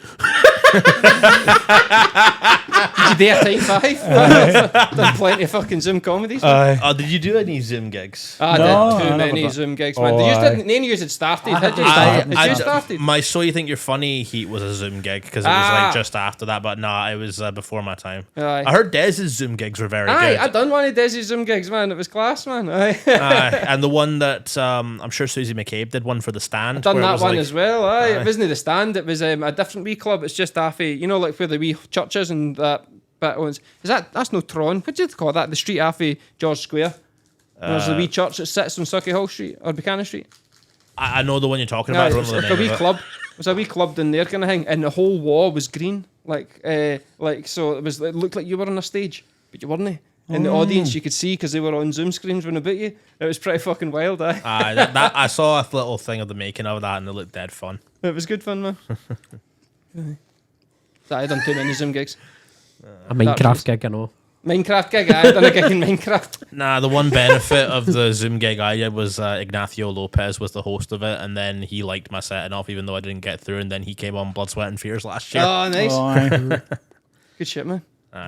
Did you dare type 5? Done plenty of fucking Zoom comedies. Oh, did you do any Zoom gigs? I No, did too I many never Zoom gigs, man. None of you had started, had you? Had you started? My So You Think You're Funny heat was a Zoom gig because it was like just after that, but nah, it was before my time. Aye. I heard Dez's Zoom gigs were very Aye, good. I done one of Desi's Zoom gigs, man. It was class, man. Aye. And the one that I'm sure Susie McCabe did one for The Stand. Done where it that was one like, as well. Aye. It wasn't The Stand. It was a different wee club. It's just half like where the wee churches and that bit owns. That's no Tron. What do you call that? The street half of George Square. There's the wee church that sits on Sucky Hall Street or Buchanan Street. I know the one you're talking about. Aye, I it don't was know the like a name wee of it. club. It was a wee club down there kind of thing, and the whole wall was green. Like so it looked like you were on a stage, but you weren't. In the audience, you could see because they were on Zoom screens when about you. It was pretty fucking wild, aye. That I saw a little thing of the making of that, and it looked dead fun. It was good fun, man. I done too many Zoom gigs. A Minecraft gig, I know. Minecraft gig, I done a gig in Minecraft. Nah, the one benefit of the Zoom gig I did was Ignacio Lopez was the host of it, and then he liked my set enough, even though I didn't get through, and then he came on Blood, Sweat and Fears last year. Oh, nice. Oh, aye. Good shit, man.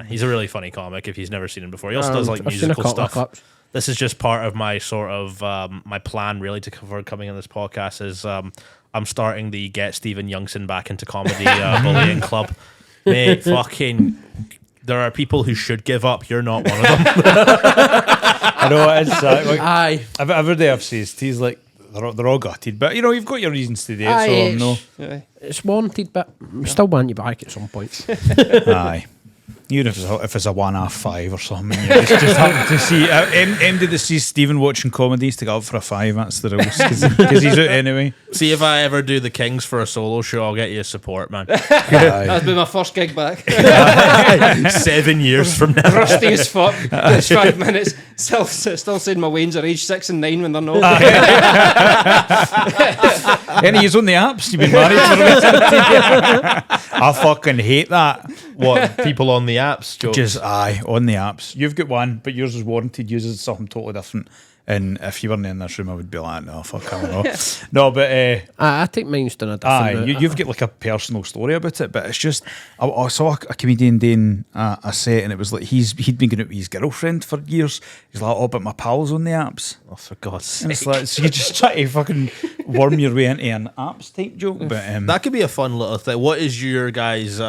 He's a really funny comic if he's never seen him before. He also does like I've seen a musical couple of stuff. clips. This is just part of my sort of my plan really to cover coming on this podcast is I'm starting the Get Stephen Youngson Back into Comedy bullying club. Mate, fucking, there are people who should give up. You're not one of them. I know it is. Like, Aye. every day I've said, he's like, they're all gutted, but you've got your reasons to do it, Aye, so no. Yeah. It's warranted, but I still want you back at some point. Aye. Even if it's a 1.5 or something, it's just hard to see. M did see Stephen watching comedies to get up for a 5. That's the rules because he's out anyway. See, if I ever do the Kings for a solo show, I'll get you support, man. That's been my first gig back. 7 years from now. Rusty as fuck. It's 5 minutes. Still saying my wains are age 6 and 9 when they're not. Any use on the apps? You've been married for a bit. I fucking hate that. What, people on the apps? Jokes? Just on the apps. You've got one, but yours is warranted. Yours is something totally different. And if you weren't in this room, I would be like, no, fuck, I don't know. No, but I think mine's done a different route. you've got like a personal story about it, but it's just I saw a comedian doing a set, and it was like he'd been going out with his girlfriend for years. He's like, oh, but my pal's on the apps. Oh, for God's And sake. it's like, so you just try to fucking worm your way into an apps type joke. But That could be a fun little thing. What is your guys'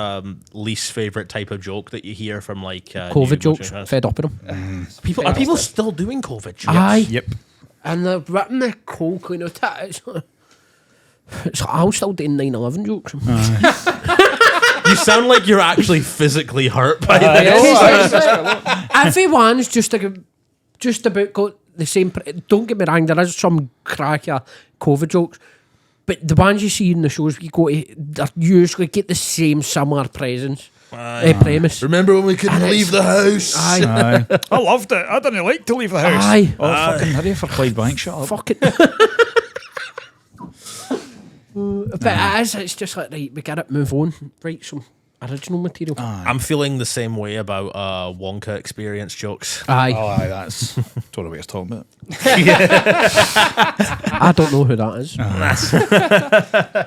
least favorite type of joke that you hear from like COVID new jokes, bunch of- fed up with them. Are people still doing COVID jokes? Aye. yep. And they're ripping the coke clean out it. It's like, I'm still doing 9/11 jokes. You sound like you're actually physically hurt by Yes, this. Everyone's just about got the same. Don't get me wrong, there is some cracker COVID jokes, but the ones you see in the shows we go to, they usually get the same similar presence. premise. Remember when we couldn't leave the house? Aye. Aye. I loved it. I didn't like to leave the house. Aye. Oh, fucking hurry for Clydebank. Shut up. Fuck it. But it's just like, right, we get it, move on. Write some original material. I'm feeling the same way about Wonka experience jokes. Aye. Oh, aye, that's. Don't know what you're talking about. I don't know who that is.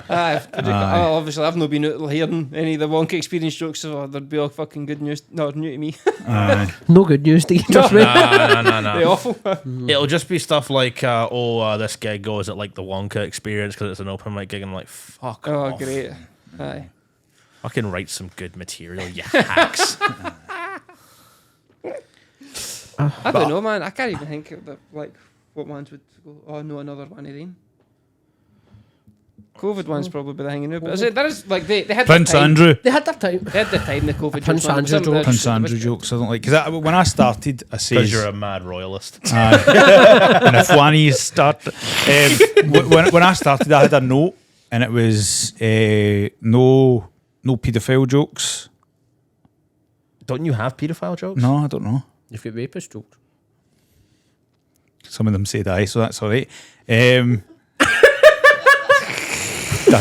Obviously, I've not been out hearing any of the Wonka experience jokes, so there'd be all fucking good news. No, new to me. Aye. No good news to you, trust me. No. They're awful. It'll just be stuff like, this gig goes at like the Wonka experience because it's an open mic gig. And I'm like, fuck Oh, off. great. Aye. Fucking write some good material, you hacks. I don't know, man. I can't even think of what ones would go. Oh no, another one of them. COVID one's probably the hanging out. But there is like they had Prince the time. Andrew. They had their time. They had the time. The COVID Prince jokes, man. Andrew Some of the- jokes. Prince Andrew jokes. I don't like because when I started, I Because says you're a mad royalist. Aye. And if one of you start, when I started, I had a note, and it was no paedophile jokes. Don't you have paedophile jokes? No, I don't know. You've got rapist jokes. Some of them said aye, so that's all right. Dan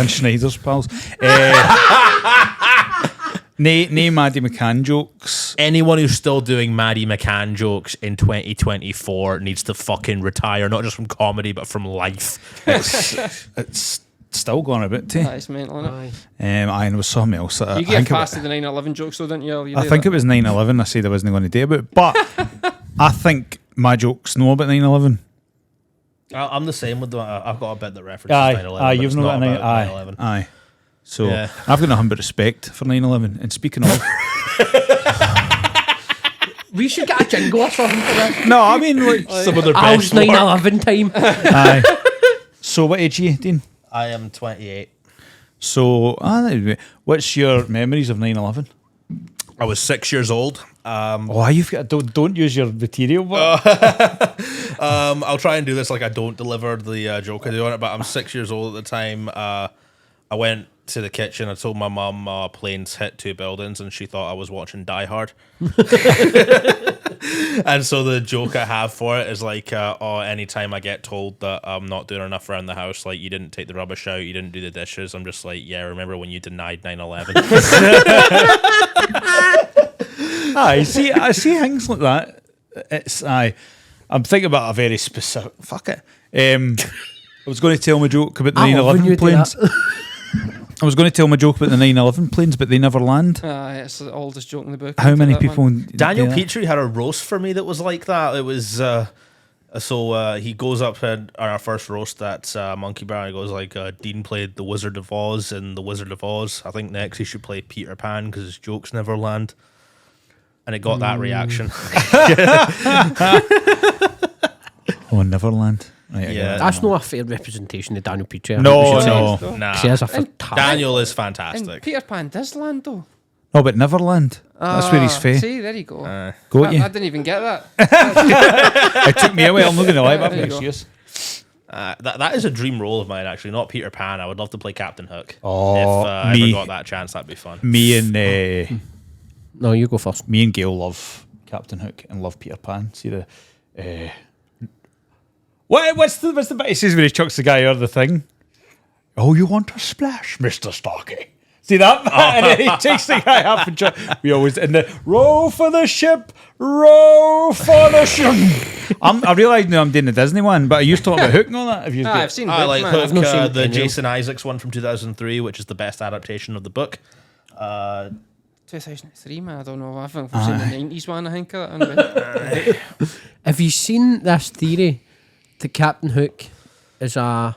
Schneider's pals. Nay Maddie McCann jokes. Anyone who's still doing Maddie McCann jokes in 2024 needs to fucking retire, not just from comedy, but from life. It's still going a bit too. It's mental, isn't it? Aye, and there was something else. You get past the 9/11 jokes, though, didn't you? I think it was 9/11. I said I wasn't going to do about it, but I think my jokes know about 9/11. I'm the same with the. I've got a bit that references Aye, 9/11. aye, but you've it's not not got about 9/11. aye. So Yeah. I've got nothing but respect for 9/11. And speaking of, We should get a jingle or something for that. no, I mean like Some of their Al's best work. 9/11 time. aye. So what age are you, Dean? I am 28. So what's your memories of 9/11? I was 6 years old. Oh, you've got don't use your material. But I'll try and do this like I don't deliver the joke I do on it, but I'm 6 years old at the time. I went to the kitchen. I told my mum planes hit 2 buildings, and she thought I was watching Die Hard. And so the joke I have for it is like, anytime I get told that I'm not doing enough around the house, like you didn't take the rubbish out, you didn't do the dishes, I'm just like, yeah, remember when you denied 9/11? I see things like that. It's I'm thinking about a very specific. Fuck it. I was going to tell my joke about the I love when you 9/11 do planes. that. I was going to tell my joke about the 9/11 planes, but they never land. It's the oldest joke in the book. How many That one. people? Daniel do that? Petrie had a roast for me that was like that. It was he goes up on our first roast at Monkey Bar. And he goes like, Dean played the Wizard of Oz in the Wizard of Oz. I think next he should play Peter Pan because his jokes never land. And it got that reaction. Oh, Neverland. Right, I get Yeah. it. That's not a fair representation of Daniel Petrie. I No, think we should no. say. Nah. He has a fantastic. Daniel is And fantastic. Peter Pan does land, though. No, but Neverland. That's where he's fair. See, there you go. Got I you. didn't even get that. It took me away. I'm not going to lie. But There you next go. year's. That is a dream role of mine, actually. Not Peter Pan. I would love to play Captain Hook. Oh, if I me. ever got that chance, that'd be fun. Me and No, you go first. me and Gail love Captain Hook and love Peter Pan. See the. What's the bit he says when he chucks the guy out of the thing? Oh, you want a splash, Mr. Starkey? See that? And then he takes the guy up and we always in the row for the ship, row for the ship. I realise now I'm doing the Disney one, but I used to talk about Hook and all that. If you I've seen I Hook, like man. Hook, I've not seen the any. Jason Isaacs one from 2003, which is the best adaptation of the book. 2003, man. I don't know. I've seen the 90s one, I think. Anyway. Have you seen this theory that Captain Hook is a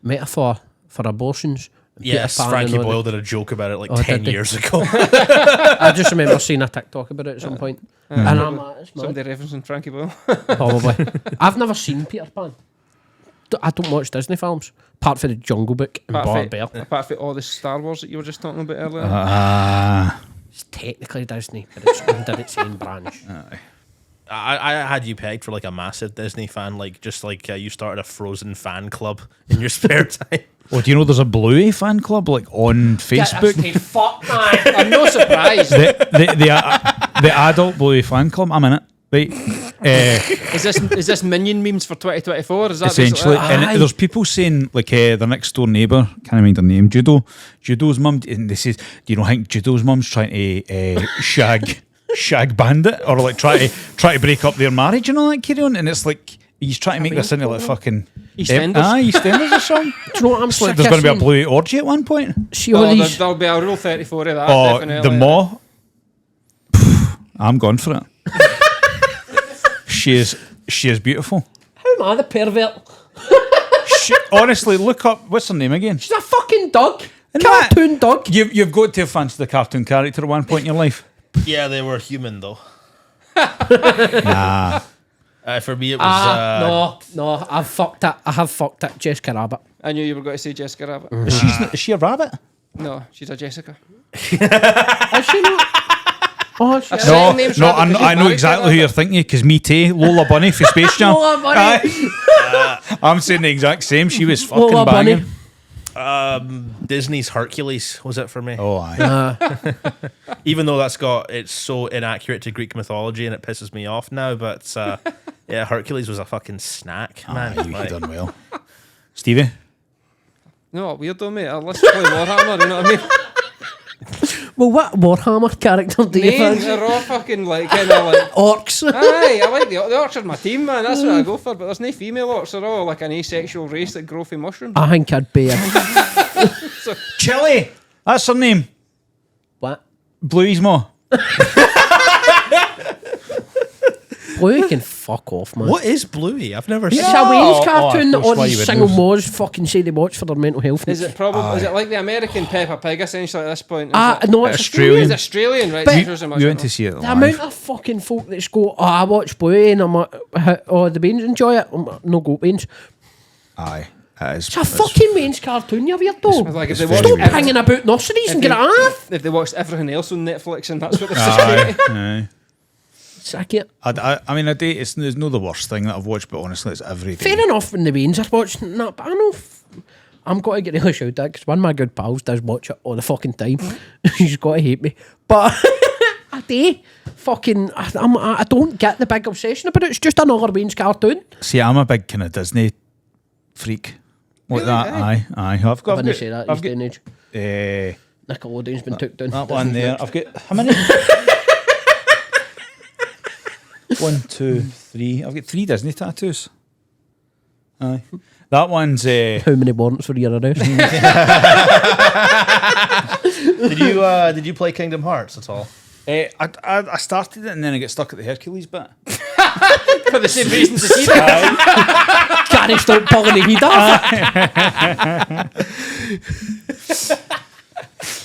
metaphor for abortions? And Peter Yes, Pan Frankie and all Boyle did a joke about it like Oh, 10 did they? years ago. I just remember seeing a TikTok about it at some point. And I'm like, it's mad. Somebody referencing Frankie Boyle. Probably. I've never seen Peter Pan. I don't watch Disney films, apart from the Jungle Book and Bard Bear. Apart from all the Star Wars that you were just talking about earlier. It's technically Disney, but it's under its own branch. I had you pegged for like a massive Disney fan, like just like you started a Frozen fan club in your spare time. Oh, do you know there's a Bluey fan club like on Facebook? Fuck, man. I'm not surprised. The adult Bluey fan club. I'm in it. Right. Is this Minion memes for 2024? Is that Essentially, basically it? and there's people saying like their next door neighbour, can't remember her name, Judo's mum, and they says, do you know, think Judo's mum's trying to shag Bandit or like try to break up their marriage and all that carry on, and it's like he's trying to make this into like fucking EastEnders. EastEnders or something. Do you know what I'm It's like sick there's of going to be a seeing? Bluey orgy at one point. See all these. There'll be a rule 34 of that. Oh, definitely. the Maw. I'm gone for it. She is beautiful. How am I the pervert? Honestly, look up, what's her name again? She's a fucking dog. And Cartoon dog. You've got to have fancied the cartoon character at one point in your life. Yeah, they were human though. Nah. For me, it was. No, I've fucked it. I have fucked it. Jessica Rabbit. I knew you were going to say Jessica Rabbit. Is she a rabbit? No, she's a Jessica. Is she not? Oh, shit. Second name's No, Rabbit, 'cause I she's know married exactly to who you're thinking, because me too, Lola Bunny for Space Jam. Lola Bunny. Aye. I'm saying the exact same. She was fucking Lola banging. Bunny. Disney's Hercules was it for me. Oh, aye. Even though it's so inaccurate to Greek mythology and it pisses me off now, but yeah, Hercules was a fucking snack, man. Aye, you Like, done well. Stevie? No, weirdo, mate. Let's play Warhammer, you know what I mean? Well, what Warhammer character do you Names fancy? are all fucking like, kind of like. Orcs. Aye, I like the orcs are my team, man. That's what I go for. But there's no female orcs. They're all like an asexual race that grow from mushrooms. I think I'd be a... Chili! That's her name. What? Bluey's Ma. Bluey can fuck off, man. what is Bluey? I've never seen. It's a Wayne's Oh, cartoon of that course, all why these you would single know. mothers fucking say they watch for their mental health. Is it probably? Is it like the American Peppa Pig essentially at this point? Is it, No, it's Australian. it's Australian, right? But- It shows how much You I went know. to see it The live. amount of fucking folk that go, oh, I watch Bluey and I'm like, oh, the Baines enjoy it. No go Baines. Aye. It is. It's a fucking Baines cartoon, you weirdo. Like if they It's watched very Stop weird. hanging about nurseries and If get it you- off. if they watched everything else on Netflix and that's what they're Aye. saying. Aye. Sack it. I mean, a day, it's no the worst thing that I've watched, but honestly, it's every day. Fair enough when the Baines are watching that, but I know I'm going to get really shouted at because one of my good pals does watch it all the fucking time. He's got to hate me. But a day, fucking, I don't get the big obsession about it. It's just another Baines cartoon. See, I'm a big kind of Disney freak. Like that, Aye. aye. I've I got, wouldn't say that these day and age. Nickelodeon's been took down. that one there. I've got, how many? 1, 2, 3. I've got 3 Disney tattoos. Aye. That one's, How many warrants for your arrest? Did you play Kingdom Hearts at all? I started it and then I get stuck at the Hercules bit. For the same reasons as he did. Can't stop pulling the heat off.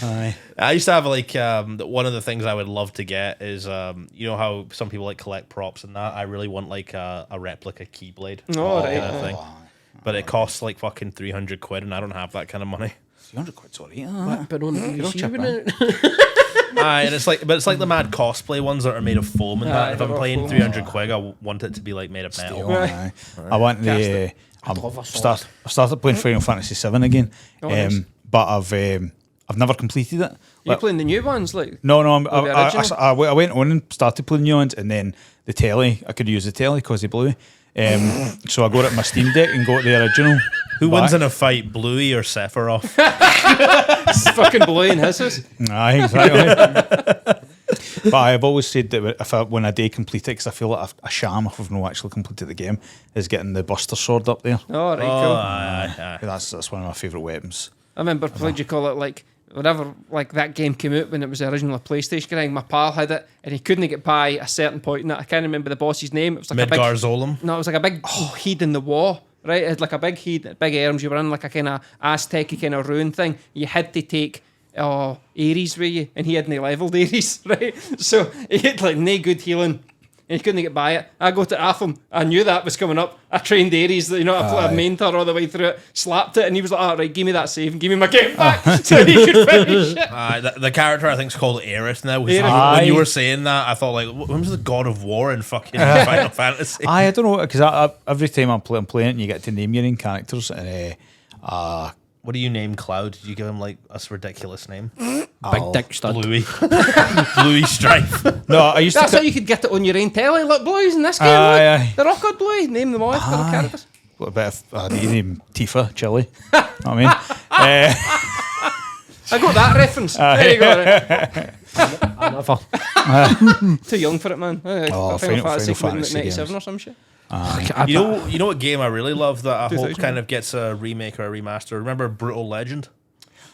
Aye. I used to have like one of the things I would love to get is you know how some people like collect props and that. I really want like a replica Keyblade. Oh, kind right. of thing. But it costs like fucking 300 quid and I don't have that kind of money. 300 quid's alright. But on the chip receiving in. it. Aye, and it's like the mad cosplay ones that are made of foam and Aye, that. If I'm they're all playing foam. 300 quid, I want it to be like made of metal. Aye. I want the. I started playing Final Fantasy 7 again, Oh, nice. but I've never completed it. You're playing the new ones, like No, the original? I went on and started playing new ones, and then the telly, I could use the telly because of Bluey. So I got it on my Steam Deck and got the original. Who wins back. in a fight, Bluey or Sephiroth? it's fucking Bluey and hisses. Aye, exactly. But I've always said that when a day complete it, because I feel like a sham if I've not actually completed the game, is getting the Buster Sword up there. Oh, right, cool. Aye. That's one of my favourite weapons. I remember, what do you call it, like, whenever like that game came out when it was the original PlayStation game, my pal had it and he couldn't get by a certain point in it. I can't remember the boss's name. It was like Midgar a big, Zolom. no, it was like a big head in the wall, right? It had like a big head, big arms. You were in like a kind of Aztec kind of ruin thing. You had to take Ares with you, and he hadn't leveled Ares, right? So he had like no good healing. And he couldn't get by it. I go to Atham. I knew that was coming up. I trained Ares, I mained all the way through it, slapped it, and he was like, all right, give me that save and give me my game back so he could finish it. The character I think is called Aerith now. Aerith. When you were saying that, I thought like, when was the God of War in fucking Final Fantasy? I don't know, because every time I'm playing it, you get to name your own characters, and what do you name Cloud? Did you give him like a ridiculous name? Big dick stud. Bluey. Bluey Strife. No, I used That's to. how you could get it on your own telly. Look, Bluey's in this game. Aye, Look. aye. They're all called Bluey. Name them all. They're all characters. What about you name Tifa, Chili? Know what I mean, I got that reference. There you go. Never. Too young for it, man. Oh, Final Fantasy 97 games. or some shit. You know what game I really love that I hope kind of gets a remake or a remaster? Remember Brutal Legend?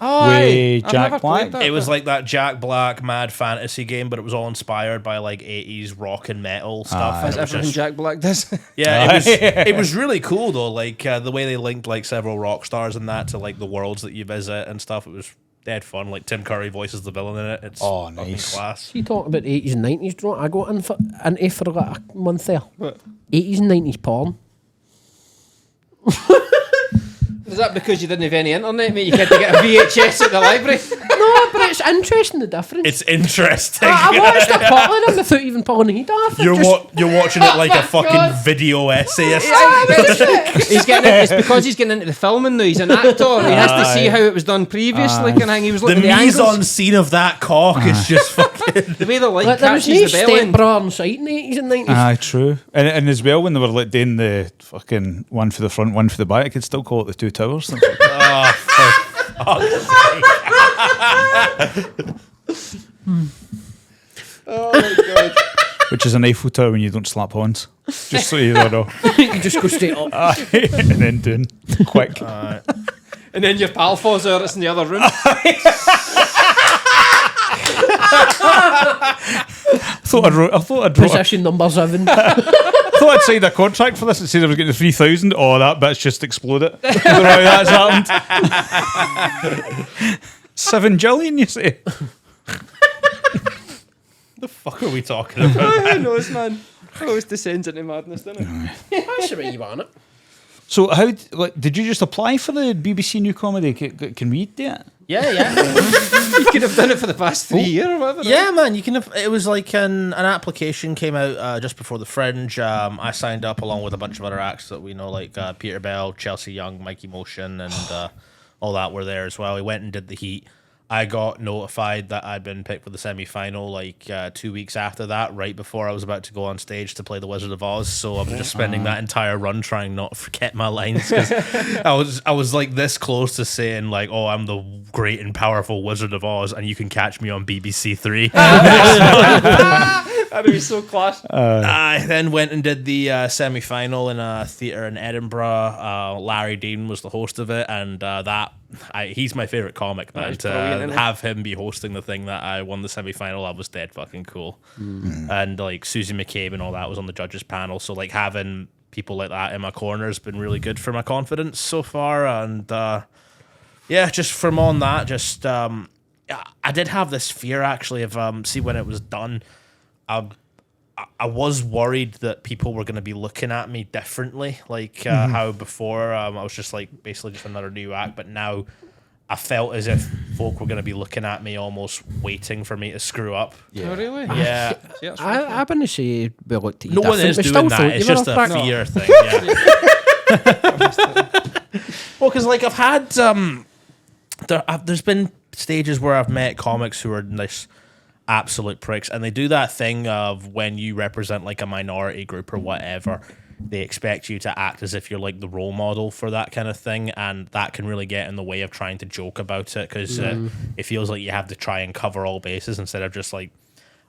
Oh, With I've Jack never played Black? that, It was but- like that Jack Black mad fantasy game, but it was all inspired by like 80s rock and metal stuff. and As it was everything just- Jack Black does. Yeah, it was really cool though. Like the way they linked like several rock stars and that to like the worlds that you visit and stuff. It was dead fun. Like Tim Curry voices the villain in it. It's Oh, fucking nice. class. You talk about 80s and 90s, do you know what I got into for like a month there? What? 80s and 90s porn. Is that because you didn't have any internet, mate? You had to get a VHS at the library? No, but it's interesting, the difference. It's interesting. I watched it partly them without even pulling the heat off. You're watching it like a fucking God. video essayist. He's getting it's because he's getting into the filming now. He's an actor. He has to see how it was done previously. Kind of thing. He was The looking at the mise angles. en scene of that cock is just fucking. The way the light Like, there was no catches the bell step end. bra on sight in the 80s and 90s. Aye, true. And as well, when they were like doing the fucking one for the front, one for the back, I could still call it the two towers. Oh, for fuck's sake. Oh my god. Which is an Eiffel Tower when you don't slap horns. Just so you don't know. You just go straight up. Aye, and then doing quick. And then your pal falls out. It's in the other room. I thought I'd Position number 7. thought I'd signed a contract for this. It said I was getting 3,000. Oh, that bit's just exploded. I don't know how that's happened. 7 jillion, you say? The fuck are we talking about? Who knows, man? It always descends into madness, doesn't it? That's the way you want it. So, did you just apply for the BBC New Comedy? Can we do it? Yeah. You could have done it for the past 3 years or whatever. Yeah, man, you can have. It was like an application came out just before the Fringe. I signed up along with a bunch of other acts that we know, like Peter Bell, Chelsea Young, Mikey Motion, and all that were there as well. We went and did the heat. I got notified that I'd been picked for the semi-final like 2 weeks after that, right before I was about to go on stage to play The Wizard of Oz. So I was just spending that entire run trying not to forget my lines, because I was like this close to saying like, "Oh, I'm the great and powerful Wizard of Oz, and you can catch me on BBC Three." That'd be so class. I then went and did the semi-final in a theatre in Edinburgh. Larry Dean was the host of it, and he's my favourite comic, man. He's To brilliant, isn't he? have him be hosting the thing that I won the semi-final, that was dead fucking cool. And like Susie McCabe and all that was on the judges panel, so like having people like that in my corner has been really good for my confidence so far. And yeah, just from on that, just I did have this fear actually of see when it was done. I was worried that people were going to be looking at me differently, like how before I was just like basically just another new act, but now I felt as if folk were going to be looking at me almost waiting for me to screw up. Oh, really? Yeah, See, that's right. I wouldn't say we looked at you no one different. is We doing still thought that. It's you were just a crack. fear thing. Yeah. Well, because like I've had there's been stages where I've met comics who are this absolute pricks, and they do that thing of when you represent like a minority group or whatever, they expect you to act as if you're like the role model for that kind of thing, and that can really get in the way of trying to joke about it, because it feels like you have to try and cover all bases instead of just like,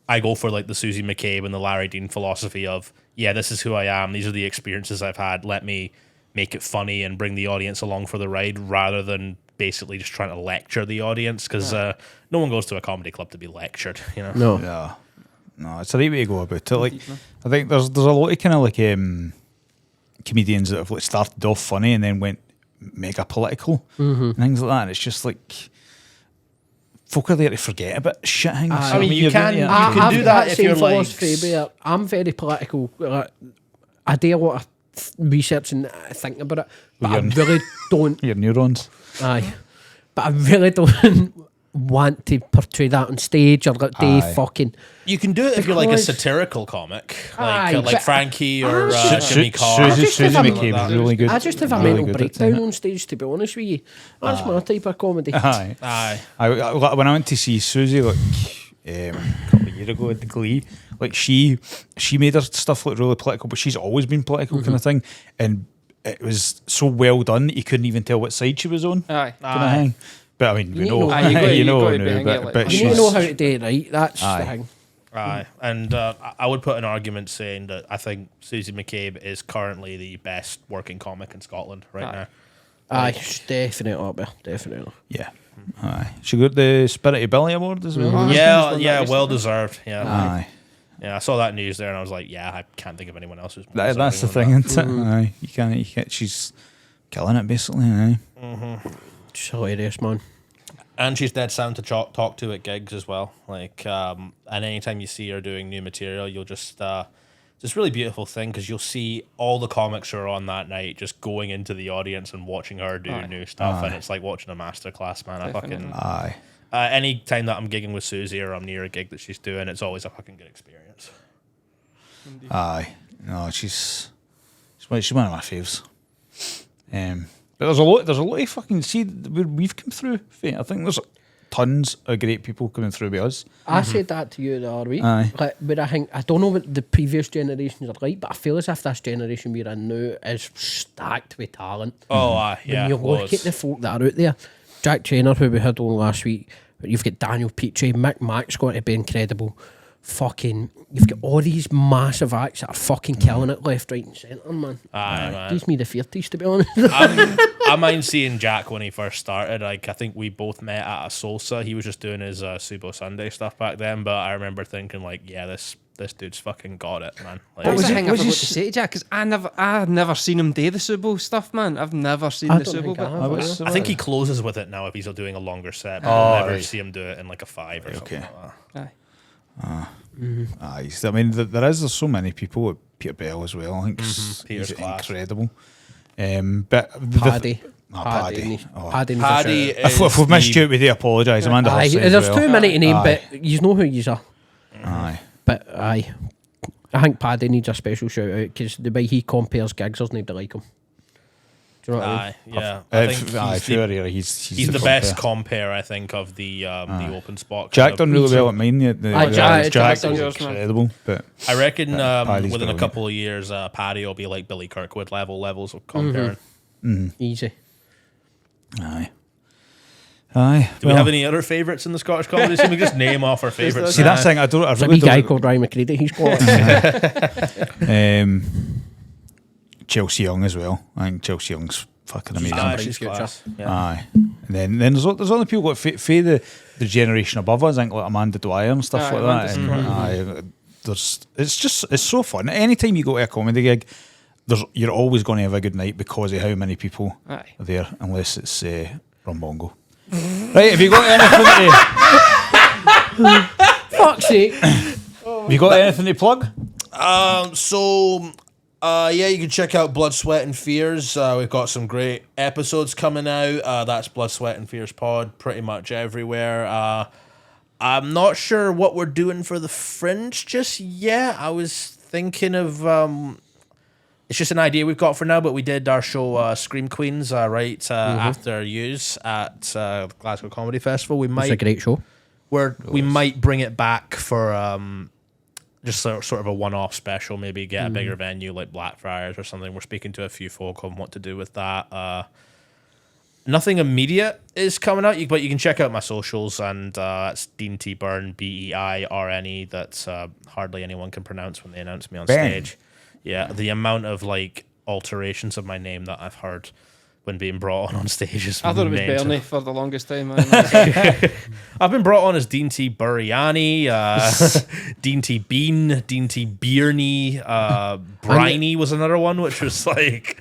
I go for like the Susie McCabe and the Larry Dean philosophy of, yeah, this is who I am, these are the experiences I've had, let me make it funny and bring the audience along for the ride, rather than basically just trying to lecture the audience, because no one goes to a comedy club to be lectured, you know. No. Yeah. No, it's the right way to go about it. Like, I think there's a lot of kind of like comedians that have like started off funny and then went mega political and things like that. And it's just like folk are there to forget about shit things. I mean, you can- yeah. you can I've do that got if same you're like philosophy where I'm very political. I do a lot of research and think about it, but I Well, really don't. Your neurons. Aye, but I really don't. want to portray that on stage or like they Aye. fucking. You can do it if you're like a Because- satirical comic, Aye, like but- Frankie or Su- Jimmy Carr. Susie have a- McCabe is really good. I just have a Really mental good at breakdown it. on stage, to be honest with you. That's my type of comedy. Aye. Aye. When I went to see Susie like a couple of years ago at the Glee, like she made her stuff look really political, but she's always been political kind of thing, and it was so well done that you couldn't even tell what side she was on. Aye. Kind of thing. But I mean, we need to know, know- Aye, you gotta- you you know, gotta now, be hanging but, like but that. You she's need to know how to do it right. That's Aye. the thing. Aye, and I would put an argument saying that I think Susie McCabe is currently the best working comic in Scotland right Aye. now. Aye, she's definitely up there. Definitely. yeah. Aye, she got the Spirit of Billy Award as well. Mhm. Yeah, She's yeah, won that well recently. deserved. Yeah, Aye. yeah. I saw that news there, and I was like, yeah, I can't think of anyone else who's. more That's the deserving thing, than isn't it? Aye, you can't. She's killing it basically. Aye. It's hilarious, man. that. And she's dead sound to talk to at gigs as well. Like, and anytime you see her doing new material, you'll just. It's a really beautiful thing because you'll see all the comics who are on that night just going into the audience and watching her do Aye. new stuff, and it's like watching a masterclass, man. I Definitely. fucking Aye. any time that I'm gigging with Susie or I'm near a gig that she's doing, it's always a fucking good experience. Aye. No, she's one of my faves. But there's a lot of fucking where we've come through. I think there's tons of great people coming through with us. I said that to you the other week. Aye. Like, but I don't know what the previous generations are like, but I feel as if this generation we're in now is stacked with talent. Oh, yeah. When you look loads. at the folk that are out there, Jack Traynor, who we had on last week, but you've got Daniel Petrie, Mick Mack's going to be incredible. Fucking, you've got all these massive acts that are fucking killing it left, right, and centre, man. Aye, man. Gives me the 30s, to be honest. I mind seeing Jack when he first started. Like, I think we both met at a Salsa. He was just doing his Subo Sunday stuff back then, but I remember thinking, like, yeah, this dude's fucking got it, man. Like, That was was the it- thing I was forgot it- to say to Jack, because I've never seen him do the Subo stuff, man. I've never seen I the don't Subo think I bit. have. I was- I think he closes with it now if he's doing a longer set. But Oh, I'll never right. see him do it in like a 5 or something Okay. like that. Aye. Aye. I mean, there's so many people. Peter Bell as well. I think Peter's he's class. incredible. But Paddy. Paddy. Oh. Paddy. Paddy If we've missed you, we do apologise. Amanda Aye, Hussey as there's well. too many to name, Aye. but you know who you are. Aye. But aye, I think Paddy needs a special shout out because the way he compares gigs, there's nobody like him. Do you know what I mean? Aye, yeah. I think Aye, he's fair, the, yeah, he's the best compare, I think, of the open spot. Jack kind of- done really well at mine. The, Aye, Jack Jack was done yours, man. incredible. But I reckon Paddy's within a brilliant. couple of years, Paddy will be like Billy Kirkwood levels of comparing. Easy. aye. Aye. Do we have any other favourites in the Scottish comedy scene? We just name off our favourites. See, that's the thing. I don't. I There's a really wee guy don't. called Ryan McCready. He's got Chelsea Young as well. I think Chelsea Young's fucking amazing. Aye, bright she's future. class. Yeah. Aye. And then there's other people like the generation above us, I think like Amanda Dwyer and stuff Aye, like that. Amanda's And it's so fun. Anytime you go to a comedy gig, you're always going to have a good night because of how many people Aye. are there, unless it's Rumbongo. Right, have you got anything fuck's sake. have you got anything to plug? Yeah, you can check out Blood, Sweat and Fears. We've got some great episodes coming out. That's Blood, Sweat and Fears pod pretty much everywhere. I'm not sure what we're doing for the Fringe just yet. I was thinking of it's just an idea we've got for now, but we did our show Scream Queens after Use at Glasgow Comedy Festival. We It's a might great show. we might bring it back for just sort of a one-off special, maybe get a bigger venue like Blackfriars or something. We're speaking to a few folk on what to do with that. Nothing immediate is coming out, but you can check out my socials, and it's Dean T. Byrne, BEIRNE. That's hardly anyone can pronounce when they announce me on Byrne. stage. Yeah, the amount of like alterations of my name that I've heard when being brought on stage is I thought it was mental. Bernie for the longest time. I've been brought on as Dean T. Buriani, Dean T. Bean, Dean T. Bierny, Briny was another one, which was like...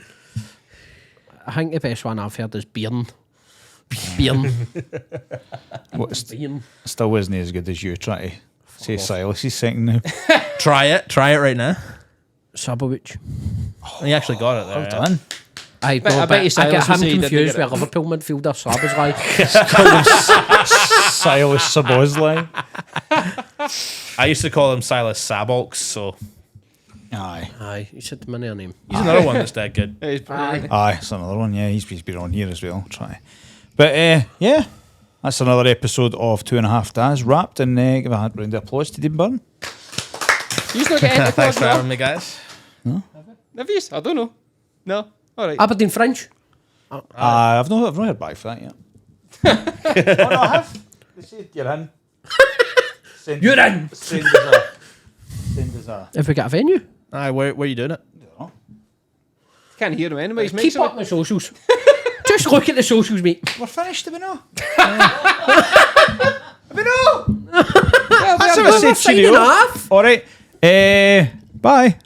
I think the best one I've heard is Byrne. Byrne. What's Byrne. still isn't as good as you try to say Silas's second now. Try it right now. Sabowicz. He actually got it there. Well yeah. done. I Bet- know, I bet but you I Silas get would him say he didn't confused get with a Liverpool midfielder, Sabazlai. Silas Sabozlai. I used to call him Silas Sabox, so Aye. Aye, he said the money name. he's another one that's dead good. He's brilliant. Aye, it's another one. Yeah, he's been on here as well. Try. But yeah, that's another episode of 2.5 Days wrapped. And give a round of applause to Dean Byrne. You not get any Thanks for applause, having me, guys. no? Have you? I don't know. No. All right. Aberdeen Fringe. I've not heard back for that yet. Oh no, I have. They said you're in. You're in. Send us a. Have we got a venue? Aye, where are you doing it? Can't hear him anyway. He's Keep mixing up my socials. Just look at the socials, mate. We're finished, do we know? Well, That's we what I are- said. Signing Cheerio. off. All right. Bye.